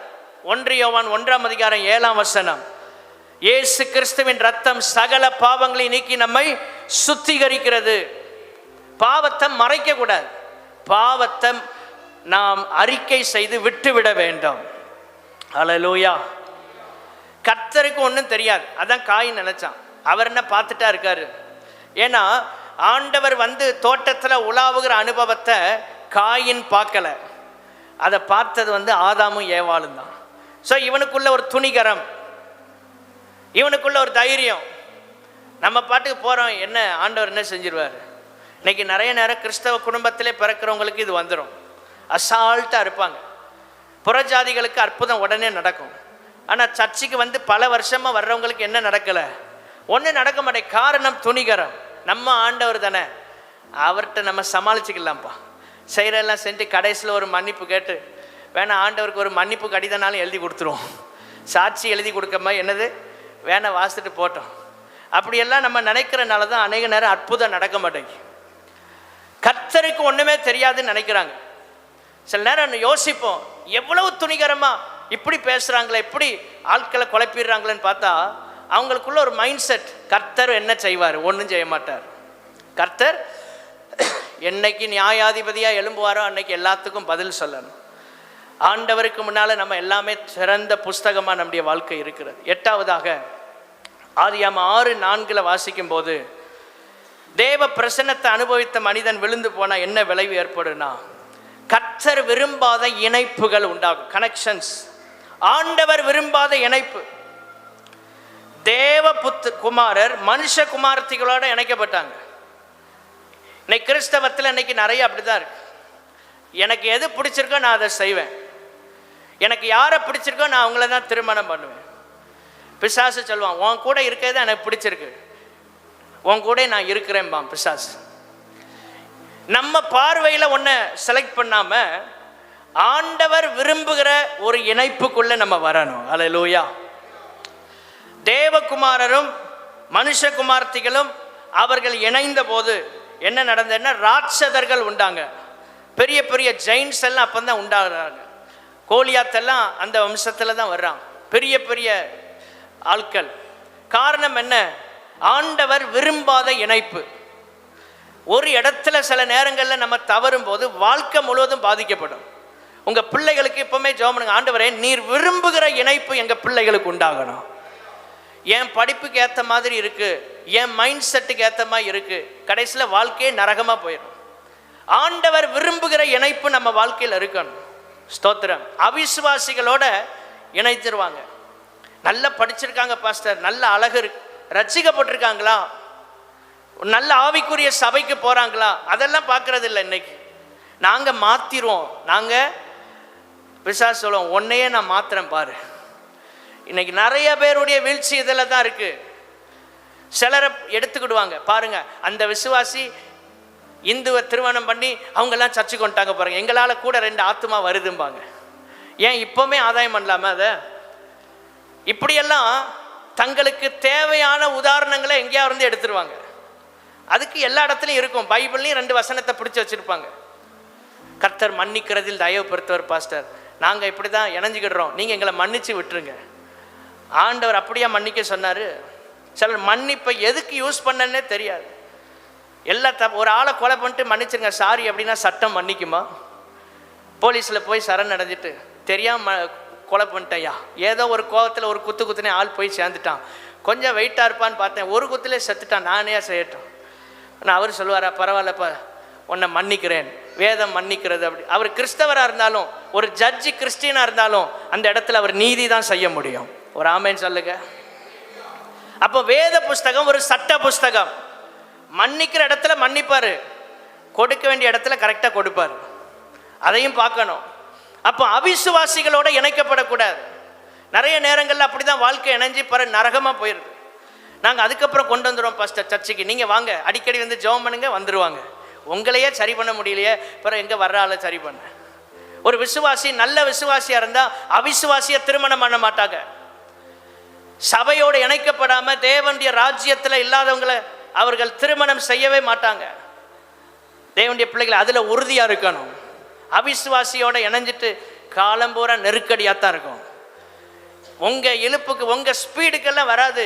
1 யோவான் 1:7 இயேசு கிறிஸ்துவின் ரத்தம் சகல பாவங்களை நீக்கி நம்மை சுத்திகரிக்கிறது. பாவத்தை மறைக்க கூடாது, பாவத்தை நாம் அறிக்கை செய்து விட்டுவிட வேண்டும். அல்லேலூயா. கர்த்தருக்கு ஒன்றும் தெரியாது, அதான் காயின் நினைச்சான். அவர் என்ன பார்த்துட்டா இருக்காரு. ஏன்னா ஆண்டவர் வந்து தோட்டத்தில் உலாவுகிற அனுபவத்தை காயின் பார்க்கல, அதை பார்த்தது வந்து ஆதாமும் ஏவாளும் தான். ஸோ இவனுக்குள்ள ஒரு துணிகரம், இவனுக்குள்ள ஒரு தைரியம். நம்ம பாட்டுக்கு போகிறோம், என்ன ஆண்டவர் என்ன செஞ்சிருவார். இன்னைக்கு நிறைய நேரம் கிறிஸ்தவ குடும்பத்திலே பிறக்கிறவங்களுக்கு இது வந்துடும். அசால்ட்டாக இருப்பாங்க. புறஜாதிகளுக்கு அற்புதம் உடனே நடக்கும். ஆனால் சர்ச்சுக்கு வந்து பல வருஷமாக வர்றவங்களுக்கு என்ன நடக்கலை, ஒன்றும் நடக்க மாட்டேன். காரணம் துணிகரம். நம்ம ஆண்டவர் தானே, அவர்கிட்ட நம்ம சமாளிச்சுக்கலாம்ப்பா. செய்கிறெல்லாம் செஞ்சு கடைசியில் ஒரு மன்னிப்பு கேட்டு, வேணா ஆண்டவருக்கு ஒரு மன்னிப்பு கடிதனாலும் எழுதி கொடுத்துருவோம். சாட்சி எழுதி கொடுக்காம என்னது வேணா வாசிட்டு போட்டோம். அப்படியெல்லாம் நம்ம நினைக்கிறனால தான் அநேக நேரம் அற்புதம் நடக்க மாட்டேங்குது. கர்த்தருக்கு ஒன்றுமே தெரியாதுன்னு நினைக்கிறாங்க. சில நேரம் யோசிப்போம், எவ்வளவு துணிகரமாக இப்படி பேசுகிறாங்களே, இப்படி ஆட்களை குழப்பிடுறாங்களேன்னு பார்த்தா அவங்களுக்குள்ள ஒரு மைண்ட் செட், கர்த்தர் என்ன செய்வார், ஒன்றும் செய்ய மாட்டார். கர்த்தர் என்னைக்கு நியாயாதிபதியாக எழும்புவாரோ அன்னைக்கு எல்லாத்துக்கும் பதில் சொல்லணும். ஆண்டவருக்கு முன்னால் நம்ம எல்லாமே சிறந்த புஸ்தகமாக நம்முடைய வாழ்க்கை இருக்கிறது. 8வதாக ஆதியாகமம் 6:4 வாசிக்கும் போது, தேவ பிரசன்னத்தை அனுபவித்த மனிதன் விழுந்து போனால் என்ன விளைவு ஏற்படுனா, கர்த்தர் விரும்பாத இணைப்புகள் உண்டாகும், கனெக்ஷன்ஸ். ஆண்டவர் விரும்பாத இணைப்பு. தேவ குமாரர் மனுஷ குமாரத்திகளோட இணைக்கப்பட்டாங்க. இன்னைக்கு கிறிஸ்தவத்தில் இன்னைக்கு நிறைய அப்படிதான் இருக்கு. எனக்கு எது பிடிச்சிருக்கோ நான் அதை செய்வேன், எனக்கு யாரை பிடிச்சிருக்கோ நான் அவங்கள தான் திருமணம் பண்ணுவேன். பிசாசு சொல்லுவான், உன் கூட இருக்கிறது எனக்கு பிடிச்சிருக்கு, உன் கூட நான் இருக்கிறேன்பா பிசாசு. நம்ம பார்வையில் ஒன்றை செலக்ட் பண்ணாம ஆண்டவர் விரும்புகிற ஒரு இணைப்புக்குள்ள நம்ம வரணும். அல்லேலூயா. தேவகுமாரரும் மனுஷகுமார்த்திகளும் அவர்கள் இணைந்த போது என்ன நடந்ததுன்னா, ராட்சதர்கள் உண்டாங்க. பெரிய பெரிய ஜெயின்ஸ் எல்லாம் அப்போ தான் உண்டாகிறாங்க. கோலியாத்தெல்லாம் அந்த வம்சத்தில் தான் வர்றாங்க, பெரிய பெரிய ஆட்கள். காரணம் என்ன? ஆண்டவர் விரும்பாத இணைப்பு. ஒரு இடத்துல சில நேரங்களில் நம்ம தவறும் போது வாழ்க்கை முழுவதும் பாதிக்கப்படும். உங்கள் பிள்ளைகளுக்கு இப்போவுமே ஜெபம் பண்ணுங்க, ஆண்டவரே நீர் விரும்புகிற இணைப்பு எங்கள் பிள்ளைகளுக்கு உண்டாகணும். என் படிப்புக்கு ஏற்ற மாதிரி இருக்குது, என் மைண்ட் செட்டுக்கு ஏற்ற மாதிரி இருக்குது, கடைசியில் வாழ்க்கையே நரகமாக போயிடும். ஆண்டவர் விரும்புகிற இணைப்பு நம்ம வாழ்க்கையில் இருக்கணும். ஸ்தோத்திரம். அவிசுவாசிகளோட இணைத்திருவாங்க. நல்லா படிச்சிருக்காங்க பாஸ்டர், நல்ல அழகு இருக்கு, ரட்சிக்கப்பட்டிருக்காங்களா, நல்ல ஆவிக்குரிய சபைக்கு போகிறாங்களா, அதெல்லாம் பார்க்கறது இல்லை. இன்னைக்கு நாங்கள் மாற்றிடுவோம். நாங்கள் பிசாசு சொல்லுவோம், உன்னையே நான் மாத்திரம் பாரு. இன்னைக்கு நிறைய பேருடைய வீழ்ச்சி இதில் தான் இருக்குது. சிலரை எடுத்துக்கிடுவாங்க பாருங்க, அந்த விசுவாசி இந்துவை திருமணம் பண்ணி அவங்கெல்லாம் சர்ச்சை கொண்டுட்டாங்க பாருங்க, எங்களால் கூட 2 ஆத்துமா வருதும்பாங்க. ஏன் இப்போவுமே ஆதாயம் பண்ணலாமா? அதை இப்படியெல்லாம் தங்களுக்கு தேவையான உதாரணங்களை எங்கேயா இருந்து எடுத்துருவாங்க. அதுக்கு எல்லா இடத்துலையும் இருக்கும். பைபிள்லையும் 2 வசனத்தை பிடிச்சி வச்சுருப்பாங்க. கர்த்தர் மன்னிக்கிறதில் தயவு பெருத்தவர் பாஸ்டர், நாங்கள் இப்படி தான் இணைஞ்சிக்கிடுறோம், நீங்கள் எங்களை மன்னிச்சு விட்டுருங்க. ஆண்டவர் அப்படியா மன்னிக்க சொன்னார்? சிலர் மன்னிப்பை எதுக்கு யூஸ் பண்ணன்னே தெரியாது. ஒரு ஆளை கொலை பண்ணிட்டு மன்னிச்சிருங்க சாரி அப்படின்னா சட்டம் மன்னிக்குமா? போலீஸில் போய் சரண் அடைஞ்சிட்டு தெரியாமல் கொலை பண்ணிட்டேயா, ஏதோ ஒரு கோபத்தில் ஒரு குத்துனே ஆள் போய் சேர்ந்துட்டான், கொஞ்சம் வெயிட்டாக இருப்பான்னு பார்த்தேன், ஒரு குத்துலே செத்துட்டான், நானே செய்யட்டும். ஆனால் அவர் சொல்லுவாரா, பரவாயில்லப்பா உன்னை மன்னிக்கிறேன், வேதம் மன்னிக்கிறது. அப்படி அவர் கிறிஸ்தவராக இருந்தாலும், ஒரு ஜட்ஜி கிறிஸ்டியனாக இருந்தாலும் அந்த இடத்துல அவர் நீதி தான் செய்ய முடியும். ஒரு ஆமேன்னு சொல்லுங்க. அப்போ வேத புஸ்தகம் ஒரு சட்ட புஸ்தகம். மன்னிக்கிற இடத்துல மன்னிப்பார், கொடுக்க வேண்டிய இடத்துல கரெக்டாக கொடுப்பார். அதையும் பார்க்கணும். அப்போ அவிசுவாசிகளோட இணைக்கப்படக்கூடாது. நிறைய நேரங்களில் அப்படி தான் வாழ்க்கை இணைஞ்சி நரகமாக போயிடுது. நாங்கள் அதுக்கப்புறம் கொண்டு வந்துடுவோம் பாஸ்டர் சர்ச்சுக்கு, நீங்கள் வாங்க அடிக்கடி வந்து ஜெபம் பண்ணுங்க, வந்துடுவாங்க. உங்களையே சரி பண்ண முடியலையே, பிறகு எங்கே வர்ற ஆளை சரி பண்ண. ஒரு விசுவாசி நல்ல விசுவாசியாக இருந்தால் அவிசுவாசியை திருமணம் பண்ண மாட்டாங்க. சபையோடு இணைக்கப்படாமல் தேவனுடைய ராஜ்யத்தில் இல்லாதவங்களை அவர்கள் திருமணம் செய்யவே மாட்டாங்க. தேவனுடைய பிள்ளைகள் அதில் உறுதியாக இருக்கணும். அவிசுவாசியோட இணைஞ்சிட்டு காலம்பூரா நெருக்கடியாக தான் இருக்கும். உங்கள் இழுப்புக்கு உங்கள் ஸ்பீடுக்கெல்லாம் வராது.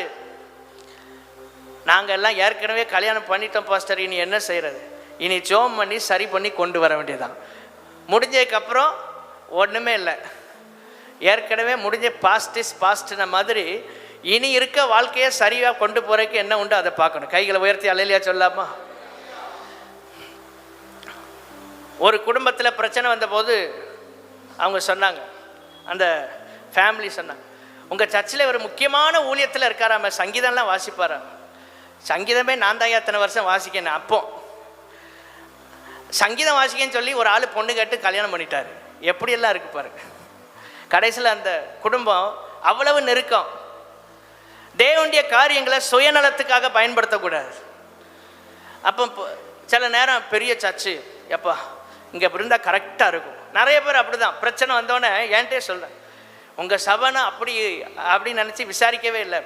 நாங்கள் எல்லாம் ஏற்கனவே கல்யாணம் பண்ணிட்டோம் பாஸ்டர், இனி என்ன செய்கிறது? இனி ஜோம் பண்ணி சரி பண்ணி கொண்டு வர வேண்டியதான். முடிஞ்சதுக்கப்புறம் ஒன்றுமே இல்லை, ஏற்கனவே முடிஞ்ச பாஸ்ட் இஸ் பாஸ்ட்ன மாதிரி இனி இருக்க வாழ்க்கையை சரியாக கொண்டு போகிறதுக்கு என்ன உண்டு அதை பார்க்கணும். கைகளை உயர்த்தி அல்லேலூயா சொல்லாமா? ஒரு குடும்பத்தில் பிரச்சனை வந்தபோது அவங்க சொன்னாங்க, அந்த ஃபேமிலி சொன்னாங்க, உங்கள் சர்ச்சில் ஒரு முக்கியமான ஊழியத்தில் இருக்காராம, சங்கீதம்லாம் வாசிப்பாரா? சங்கீதமே நான் தான் எத்தனை வருஷம் வாசிக்கணும். அப்போ சங்கீதம் வாசிக்கன்னு சொல்லி ஒரு ஆள் பொண்ணு கேட்டு கல்யாணம் பண்ணிட்டார். எப்படியெல்லாம் இருக்கு பாருங்க. கடைசியில் அந்த குடும்பம் அவ்வளவு நெருக்கம். தேவனுடைய காரியங்களை சுயநலத்துக்காக பயன்படுத்தக்கூடாது. அப்போ சில நேரம் பெரிய சர்ச்சு எப்பா இங்கே அப்படி இருந்தால் கரெக்டாக இருக்கும். நிறைய பேர் அப்படி தான் பிரச்சனை வந்தோடனே என்கிட்டே சொல்கிறேன், உங்கள் சபைனா அப்படி நினச்சி விசாரிக்கவே இல்லை.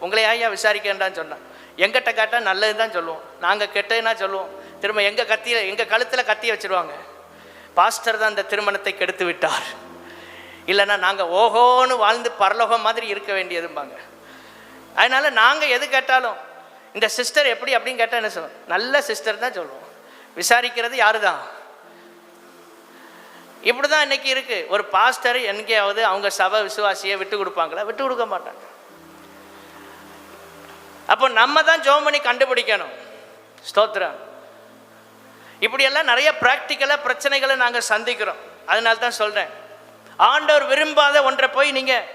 உங்களை ஏன் விசாரிக்கேன்டான்னு சொன்னேன். எங்கிட்ட கேட்டால் நல்லது தான் சொல்லுவோம், நாங்கள் கெட்டதுன்னா சொல்லுவோம். திரும்ப எங்கள் கழுத்தில் கத்தியை வச்சுருவாங்க. பாஸ்டர் தான் இந்த திருமணத்தை கெடுத்து விட்டார், இல்லைன்னா நாங்கள் ஓஹோன்னு வாழ்ந்து பரலோகம் மாதிரி இருக்க வேண்டியதும்பாங்க. அதனால் நாங்கள் எது கேட்டாலும் இந்த சிஸ்டர் எப்படி அப்படின்னு கேட்டால் என்ன சொல்லுவோம்? நல்ல சிஸ்டர் தான் சொல்லுவோம். விசாரிக்கிறது யாரு தான்? இப்படி தான் இன்றைக்கி இருக்குது. ஒரு பாஸ்டர் எங்கேயாவது அவங்க சபை விசுவாசியை விட்டு கொடுப்பாங்களா? விட்டு கொடுக்க மாட்டாங்க. அப்போ நம்ம தான் ஜெபம் பண்ணி கண்டுபிடிக்கணும். ஸ்தோத்திரம். இப்படியெல்லாம் நிறைய ப்ராக்டிக்கலாக பிரச்சனைகளை நாங்கள் சந்திக்கிறோம். அதனால தான் சொல்கிறேன், ஆண்டவர் விரும்பாத ஒன்றை போய் நீங்கள்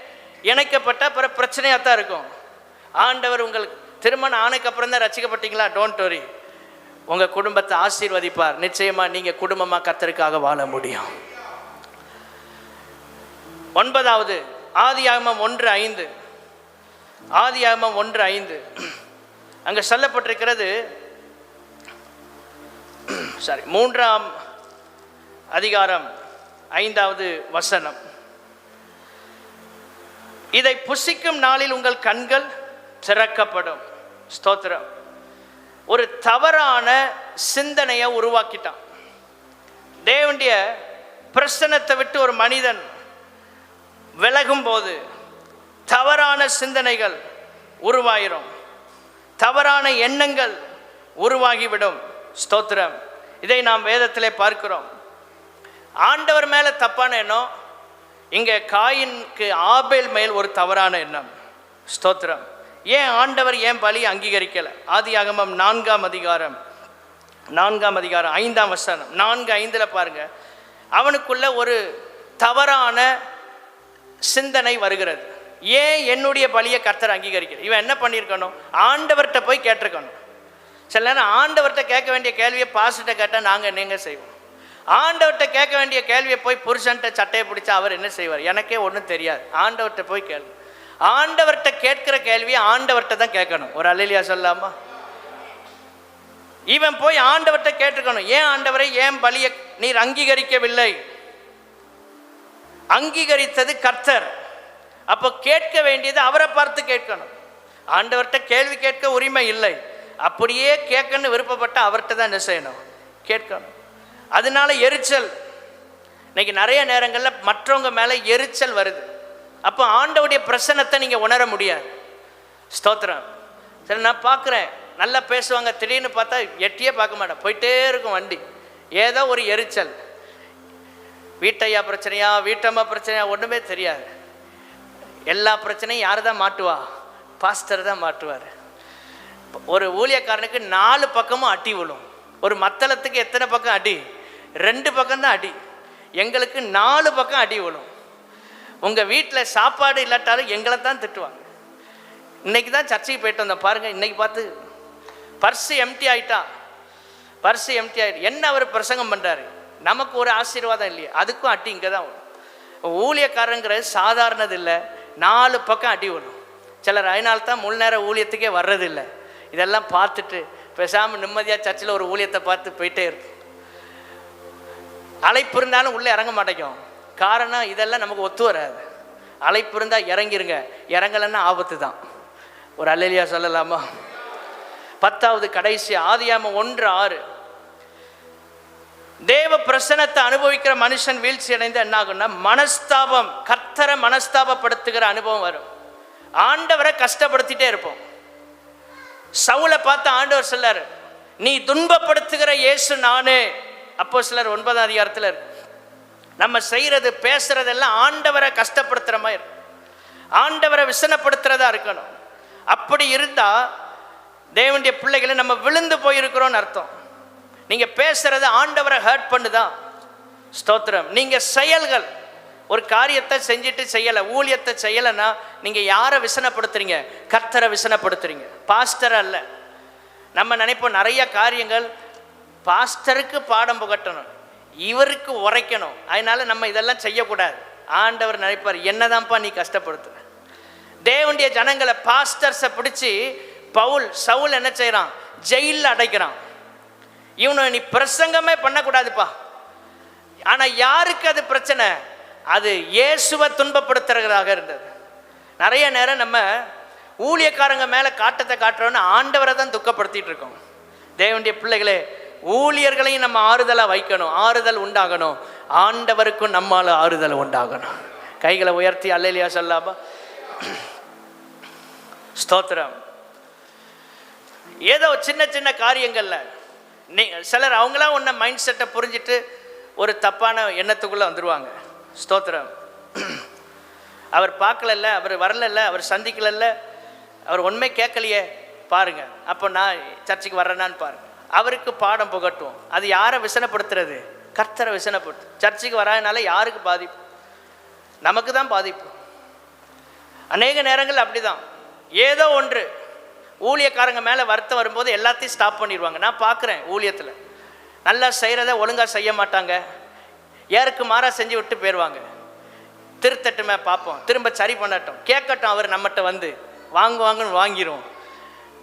இணைக்கப்பட்ட பிற பிரச்சனையாக தான் இருக்கும். ஆண்டவர் உங்களுக்கு திருமணம் ஆணைக்கு அப்புறம் தான் ரசிக்கப்பட்டீங்களா? டோன்ட் வரி, உங்கள் குடும்பத்தை ஆசீர்வதிப்பார். நிச்சயமாக நீங்கள் குடும்பமாக கர்த்தருக்காக வாழ முடியும். 9வது ஆதியாகமம் 1:5. ஆதியாகமம் 1:5 அங்கே சொல்லப்பட்டிருக்கிறது. 3ஆம் அதிகாரம் 5வது வசனம். இதை புசிக்கும் நாளில் உங்கள் கண்கள் திறக்கப்படும். ஸ்தோத்திரம். ஒரு தவறான சிந்தனையை உருவாக்கிட்டான். தேவனுடைய பிரசன்னத்தை விட்டு ஒரு மனிதன் விலகும் போது தவறான சிந்தனைகள் உருவாயிரும், தவறான எண்ணங்கள் உருவாகிவிடும். ஸ்தோத்திரம். இதை நாம் வேதத்திலே பார்க்கிறோம். ஆண்டவர் மேலே தப்பான எண்ணம், இங்கே காயினுக்கு ஆபேல் மேல் ஒரு தவறான எண்ணம். ஸ்தோத்திரம். ஏன் ஆண்டவர் ஏன் பலியை அங்கீகரிக்கலை? ஆதியாகமம் 4ஆம் அதிகாரம் 5ஆம் வசனம் 4:5 பாருங்க. அவனுக்குள்ள ஒரு தவறான சிந்தனை வருகிறது. ஏன் என்னுடைய பலியை கர்த்தர் அங்கீகரிக்கிறார்? இவன் என்ன பண்ணியிருக்கணும்? ஆண்டவர்கிட்ட போய் கேட்டிருக்கணும். சில நேரம் ஆண்டவர்கிட்ட கேட்க வேண்டிய கேள்வியை பாஸ்டர்கிட்ட கேட்டால் நாங்கள் நீங்கள் செய்வோம். ஆண்டவர்கிட்ட கேட்க வேண்டிய கேள்வியை போய் புருஷன்கிட்ட சட்டையை பிடிச்சா அவர் என்ன செய்வார்? எனக்கே ஒன்றும் தெரியாது. ஆண்டவர்கிட்ட போய் கேள்வி. ஆண்டவர்கிட்ட கேட்கிற கேள்வியை ஆண்டவர்கிட்ட தான் கேட்கணும். ஒரு அல்லேலூயா சொல்லாமா? இவன் போய் ஆண்டவர்கிட்ட கேட்டிருக்கணும். ஏன் ஆண்டவரை ஏன் பலியை நீர் அங்கீகரிக்கவில்லை? அங்கீகரித்தது கர்த்தர். அப்போ கேட்க வேண்டியது அவரை பார்த்து கேட்கணும். ஆண்டவர்கிட்ட கேள்வி கேட்க உரிமை இல்லை. அப்படியே கேட்கணும்னு விருப்பப்பட்ட அவர்கிட்ட தான் என்ன செய்யணும்? கேட்கணும். அதனால எரிச்சல். இன்னைக்கு நிறைய நேரங்களில் மற்றவங்க மேலே எரிச்சல் வருது. அப்போ ஆண்டவருடைய பிரசன்னத்தை நீங்கள் உணர முடியாது. ஸ்தோத்திரம். சரி, நான் பார்க்குறேன், நல்லா பேசுவாங்க, திடீர்னு பார்த்தா எட்டியே பார்க்க மாட்டேன், போயிட்டே இருக்கும் வண்டி. ஏதோ ஒரு எரிச்சல். வீட்டையா பிரச்சனையா, வீட்டம்மா பிரச்சனையா, ஒன்றுமே தெரியாது. எல்லா பிரச்சனையும் யார் தான் மாட்டுவா? பாஸ்டர் தான் மாட்டுவார். ஒரு ஊழியக்காரனுக்கு 4 பக்கமும் அடி விழும். ஒரு மத்தளத்துக்கு எத்தனை பக்கம் அடி? 2 பக்கம்தான் அடி. எங்களுக்கு 4 பக்கம் அடி விழும். உங்கள் வீட்டில் சாப்பாடு இல்லாட்டாலும் எங்களை தான் திட்டுவாங்க. இன்னைக்கு தான் சர்ச்சைக்கு போயிட்டு வந்தோம் பாருங்கள். இன்னைக்கு பார்த்து பர்ஸு எம்டி ஆகிட்டா, பர்ஸு எம்டி ஆகிட்டு என்ன அவர் பிரசங்கம் பண்ணுறாரு? நமக்கு ஒரு ஆசீர்வாதம் இல்லையே, அதுக்கும் அடி இங்கே தான் வரும். ஊழியக்காரங்கிறது சாதாரணது இல்லை. 4 பக்கம் அடி வரும். சிலர் அதனால்தான் முழு நேர ஊழியத்துக்கே வர்றதில்லை. இதெல்லாம் பார்த்துட்டு பேசாமல் நிம்மதியாக சர்ச்சில் ஒரு ஊழியத்தை பார்த்து போயிட்டே இருக்கும். அழைப்பு இருந்தாலும் உள்ளே இறங்க மாட்டேங்கும். காரணம் இதெல்லாம் நமக்கு ஒத்து வராது. அழைப்பு இருந்தால் இறங்கிருங்க, இறங்கலைன்னா ஆபத்து தான். ஒரு அல்லேலூயா சொல்லலாமா? 10வது கடைசி ஆதியாகமம் 1:6. தேவ பிரசன்னத்தை அனுபவிக்கிற மனுஷன் வீழ்ச்சி அடைந்து என்ன ஆகும்னா மனஸ்தாபம், கர்த்தரை மனஸ்தாபப்படுத்துகிற அனுபவம் வரும். ஆண்டவரை கஷ்டப்படுத்திட்டே இருப்போம். சவுலை பார்த்து ஆண்டவர் சொல்லாரு, நீ துன்பப்படுத்துகிற இயேசு நானே. அப்போஸ்தலர் 9ஆம் அதிகாரத்தில் இருக்கு. நம்ம செய்யறது பேசுறதெல்லாம் ஆண்டவரை கஷ்டப்படுத்துற மாதிரி, ஆண்டவரை விசனப்படுத்துறதா இருக்கணும். அப்படி இருந்தா தேவனுடைய பிள்ளைகளை நம்ம விழுந்து போயிருக்கிறோம்னு அர்த்தம். நீங்க பேசுறது ஆண்டவரை ஹர்ட் பண்ணுதான். ஸ்தோத்திரம். நீங்க செயல்கள், ஒரு காரியத்தை செஞ்சுட்டு செய்யலை, ஊழியத்தை செய்யலைன்னா நீங்கள் யாரை விசனப்படுத்துறீங்க? கர்த்தரை விசனப்படுத்துறீங்க, பாஸ்டரை அல்ல. நம்ம நினைப்போம் நிறைய காரியங்கள் பாஸ்டருக்கு பாடம் புகட்டணும், இவருக்கு உரைக்கணும், அதனால நம்ம இதெல்லாம் செய்யக்கூடாது. ஆண்டவர் நினைப்பார், என்னதான்ப்பா நீ கஷ்டப்படுத்துற? தேவனுடைய ஜனங்களை பாஸ்டர்ஸை பிடிச்சி சவுல் என்ன செய்கிறான்? ஜெயிலில் அடைக்கிறான். இவனை நீ பிரசங்கமே பண்ணக்கூடாதுப்பா. ஆனால் யாருக்கு அது பிரச்சனை? அது இயேசுவை துன்பப்படுத்துறதாக இருந்தது. நிறைய நேரம் நம்ம ஊழியக்காரங்க மேலே காட்டத்தை காட்டுறோன்னு ஆண்டவரை தான் துக்கப்படுத்திட்டு இருக்கோம். தேவனுடைய பிள்ளைகளே, ஊழியர்களையும் நம்ம ஆறுதலாக வைக்கணும், ஆறுதல் உண்டாகணும். ஆண்டவருக்கும் நம்மால் ஆறுதல் உண்டாகணும். கைகளை உயர்த்தி அல்லேலூயா சொல்லாமா? ஸ்தோத்திரம். ஏதோ சின்ன சின்ன காரியங்கள்ல சிலர் அவங்களாம் ஒன்றை மைண்ட் செட்டை புரிஞ்சிட்டு ஒரு தப்பான எண்ணத்துக்குள்ளே வந்துடுவாங்க. ஸ்தோத்திரம். அவர் பார்க்கலல்ல, அவர் வரலல்ல, அவர் சந்திக்கலல்ல, அவர் உண்மை கேட்கலையே பாருங்க, அப்போ நான் சர்ச்சைக்கு வர்றேனான்னு பாருங்க. அவருக்கு பாடம் புகட்டும். அது யாரை விசனப்படுத்துறது? கர்த்தரை விசனப்படுத்து. சர்ச்சைக்கு வராதனால யாருக்கு பாதிப்பு? நமக்கு தான் பாதிப்பு. அநேக நேரங்கள் அப்படிதான். ஏதோ ஒன்று ஊழியக்காரங்க மேலே வருத்தம் வரும்போது எல்லாத்தையும் ஸ்டாப் பண்ணிடுவாங்க. நான் பார்க்குறேன் ஊழியத்தில் நல்லா செய்கிறத ஒழுங்காக செய்ய மாட்டாங்க, யாருக்கு மாறாக செஞ்சு விட்டு போயிடுவாங்க. திருத்தட்டுமே பார்ப்போம், திரும்ப சரி பண்ணட்டும், கேட்கட்டும், அவர் நம்மகிட்ட வந்து வாங்குவாங்கன்னு வாங்கிடும்.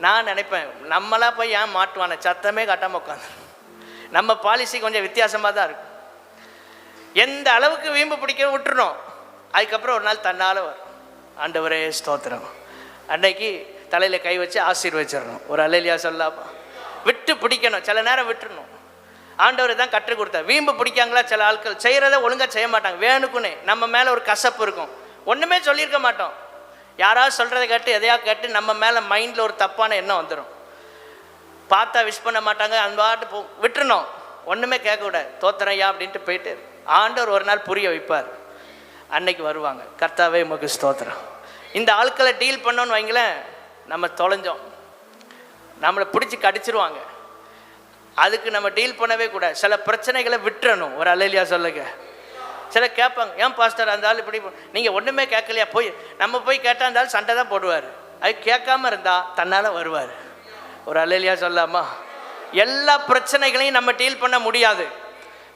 நான் நினைப்பேன், நம்மளா போய் ஏன் மாட்டுவானே, சத்தமே காட்டாமல் உட்காந்து. நம்ம பாலிசி கொஞ்சம் வித்தியாசமாக தான் இருக்கும். எந்த அளவுக்கு வீம்பு பிடிக்க விட்டுருணும், அதுக்கப்புறம் ஒரு நாள் தன்னால் வரும். ஆண்டவரே ஸ்தோத்திரம். அன்னைக்கு தலையில் கை வச்சு ஆசீர்வச்சிடணும். ஒரு அல்லேலூயா சொல்லாமா? விட்டு பிடிக்கணும். சில நேரம் விட்டுறணும். ஆண்டவர் தான் கற்றுக் கொடுத்தார். வீம்பு பிடிக்காங்களா? சில ஆட்கள் செய்கிறத ஒழுங்காக செய்ய மாட்டாங்க, வேணுக்குன்னே. நம்ம மேலே ஒரு கசப்பு இருக்கும், ஒன்றுமே சொல்லியிருக்க மாட்டோம். யாராவது சொல்கிறத கேட்டு எதையா கேட்டு நம்ம மேலே மைண்டில் ஒரு தப்பான எண்ணம் வந்துடும். பார்த்தா விஷ் பண்ண மாட்டாங்க, அந்த பாட்டு விட்டுறணும், ஒன்றுமே கேட்கக்கூடாது. தோத்துறையா அப்படின்ட்டு போயிட்டு ஆண்டவர் ஒரு நாள் புரிய வைப்பார். அன்னைக்கு வருவாங்க, கர்த்தாவே உமக்கு ஸ்தோத்திரம். இந்த ஆட்களை டீல் பண்ணோன்னு வைங்களேன், நம்ம தொலைஞ்சோம், நம்மளை பிடிச்சி கடிச்சிருவாங்க. அதுக்கு நம்ம டீல் பண்ணவே கூடாது. சில பிரச்சனைகளை விட்டுறணும். ஒரு அல்லேலூயா சொல்லுங்க. சில கேட்பாங்க, ஏன் பாஸ்டர் அந்த ஆள் இப்படி, நீங்கள் ஒன்றுமே கேட்கலையா? நம்ம போய் கேட்டால் அந்த ஆள் சண்டை தான் போடுவார். அது கேட்காம இருந்தால் தன்னால் வருவார். ஒரு அல்லேலூயா சொல்லாமா? எல்லா பிரச்சனைகளையும் நம்ம டீல் பண்ண முடியாது.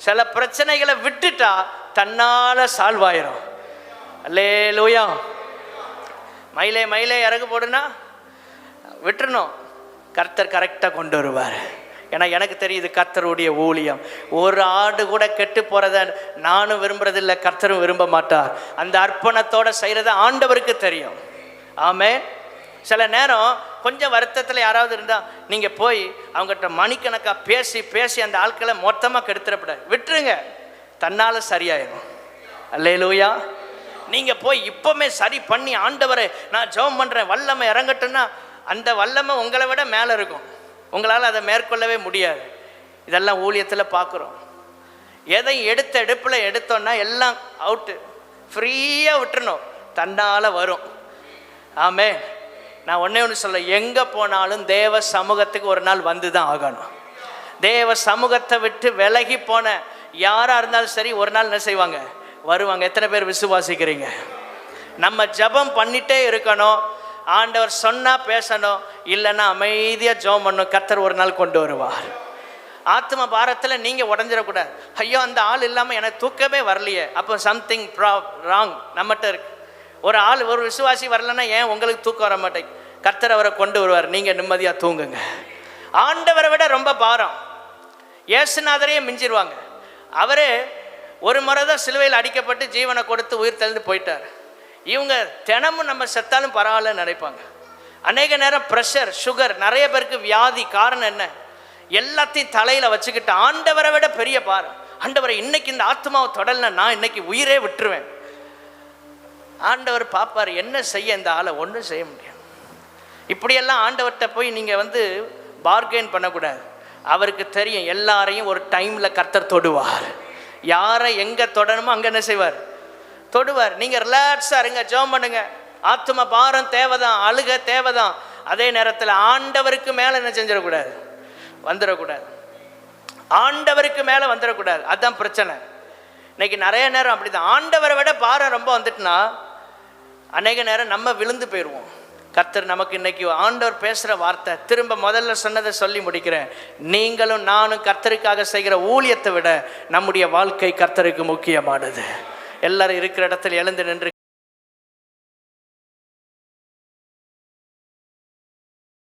சில பிரச்சனைகளை விட்டுட்டா தன்னால் சால்வ் ஆயிரும். அல்லேலூயா. மயிலே மயிலே இறகு போடுனா விட்டுறணும், கர்த்தர் கரெக்டாக கொண்டு வருவார். ஏன்னா எனக்கு தெரியுது கர்த்தருடைய ஊழியம். ஒரு ஆடு கூட கெட்டு போகிறத நானும் விரும்புறதில்லை, கர்த்தரும் விரும்ப மாட்டார். அந்த அர்ப்பணத்தோடு செய்கிறத ஆண்டவருக்கு தெரியும். ஆமென். சில நேரம் கொஞ்சம் வருத்தத்தில் யாராவது இருந்தால் நீங்கள் போய் அவங்ககிட்ட மணிக்கணக்காக பேசி பேசி அந்த ஆட்களை மொத்தமாக கெடுத்துடப்படாது. விட்டுருங்க, தன்னால் சரியாயிடும். அல்லேலூயா. நீங்கள் போய் இப்போவுமே சரி பண்ணி ஆண்டவரை நான் ஜெபம் பண்ணுறேன் வல்லமை இறங்கட்டுன்னா அந்த வல்லமை உங்களை விட மேலே இருக்கும். உங்களால் அதை மேற்கொள்ளவே முடியாது. இதெல்லாம் ஊழியத்தில் பார்க்குறோம். எதையும் எடுப்பில் எடுத்தோன்னா எல்லாம் அவுட்டு, ஃப்ரீயாக விட்டுறணும், தன்னால் வரும். ஆமே. நான் ஒன்று சொல்ல, எங்கே போனாலும் தேவ சமூகத்துக்கு ஒரு நாள் வந்து தான் ஆகணும். தேவ சமூகத்தை விட்டு விலகி போன யாராக இருந்தாலும் சரி ஒரு நாள் என்ன செய்வாங்க? வருவாங்க. எத்தனை பேர் விசுவாசிக்கிறீங்க? நம்ம ஜெபம் பண்ணிகிட்டே இருக்கணும். ஆண்டவர் சொன்னால் பேசணும், இல்லைன்னா அமைதியாக ஜெபம் பண்ணணும். கர்த்தர் ஒரு நாள் கொண்டு வருவார். ஆத்ம பாரத்தில் நீங்கள் உடஞ்சிடக்கூடாது. ஐயோ அந்த ஆள் இல்லாமல் எனக்கு தூக்கமே வரலையே, அப்போ சம்திங் ராங் நம்மகிட்ட இருக்கு. ஒரு ஆள் ஒரு விசுவாசி வரலன்னா ஏன் உங்களுக்கு தூக்கம் வர மாட்டேங்க? கர்த்தர் அவரை கொண்டு வருவார். நீங்கள் நிம்மதியாக தூங்குங்க. ஆண்டவரை விட ரொம்ப பாரம். இயேசுநாதரையே மிஞ்சிருவாங்க. அவரே ஒரு முறை தான் சிலுவையில் அடிக்கப்பட்டு ஜீவனை கொடுத்து உயிர் தெளிந்து போயிட்டார். இவங்க தினமும் நம்ம செத்தாலும் பரவாயில்லன்னு நினைப்பாங்க. அநேக நேரம் ப்ரெஷர், சுகர், நிறைய பேருக்கு வியாதி. காரணம் என்ன? எல்லாத்தையும் தலையில் வச்சுக்கிட்டு ஆண்டவரை விட பெரிய பாரம். ஆண்டவரை இன்னைக்கு இந்த ஆத்மாவை தொடலைன்னா நான் இன்னைக்கு உயிரே விட்டுருவேன். ஆண்டவர் பார்ப்பார், என்ன செய்ய இந்த ஆளை? ஒன்றும் செய்ய முடியாது. இப்படியெல்லாம் ஆண்டவர்கிட்ட போய் நீங்கள் பார்கெயின் பண்ணக்கூடாது. அவருக்கு தெரியும் எல்லாரையும் ஒரு டைமில் கர்த்தர் தொடுவார். யாரை எங்கே தொடணுமோ அங்கே என்ன செய்வார்? தொடுவார். நீங்கள் ரிலாக்ஸாக இருங்க, ஜெபம் பண்ணுங்க. ஆத்ம பாரம் தேவைதான், அழுக தேவைதான். அதே நேரத்தில் ஆண்டவருக்கு மேலே என்ன செஞ்சிடக்கூடாது? வந்துடக்கூடாது. ஆண்டவருக்கு மேலே வந்துடக்கூடாது. அதுதான் பிரச்சனை. இன்னைக்கு நிறைய நேரம் அப்படி தான். ஆண்டவரை விட பாரம் ரொம்ப வந்துட்டுனா அநேக நேரம் நம்ம விழுந்து போயிடுவோம். கர்த்தர் நமக்கு இன்னைக்கு ஆண்டவர் பேசுகிற வார்த்தை, திரும்ப முதல்ல சொன்னதை சொல்லி முடிக்கிறேன். நீங்களும் நானும் கர்த்தருக்காக செய்கிற ஊழியத்தை விட நம்முடைய வாழ்க்கை கர்த்தருக்கு முக்கியமானது. எல்லாரும் இருக்கிற இடத்துல எழுந்து நின்று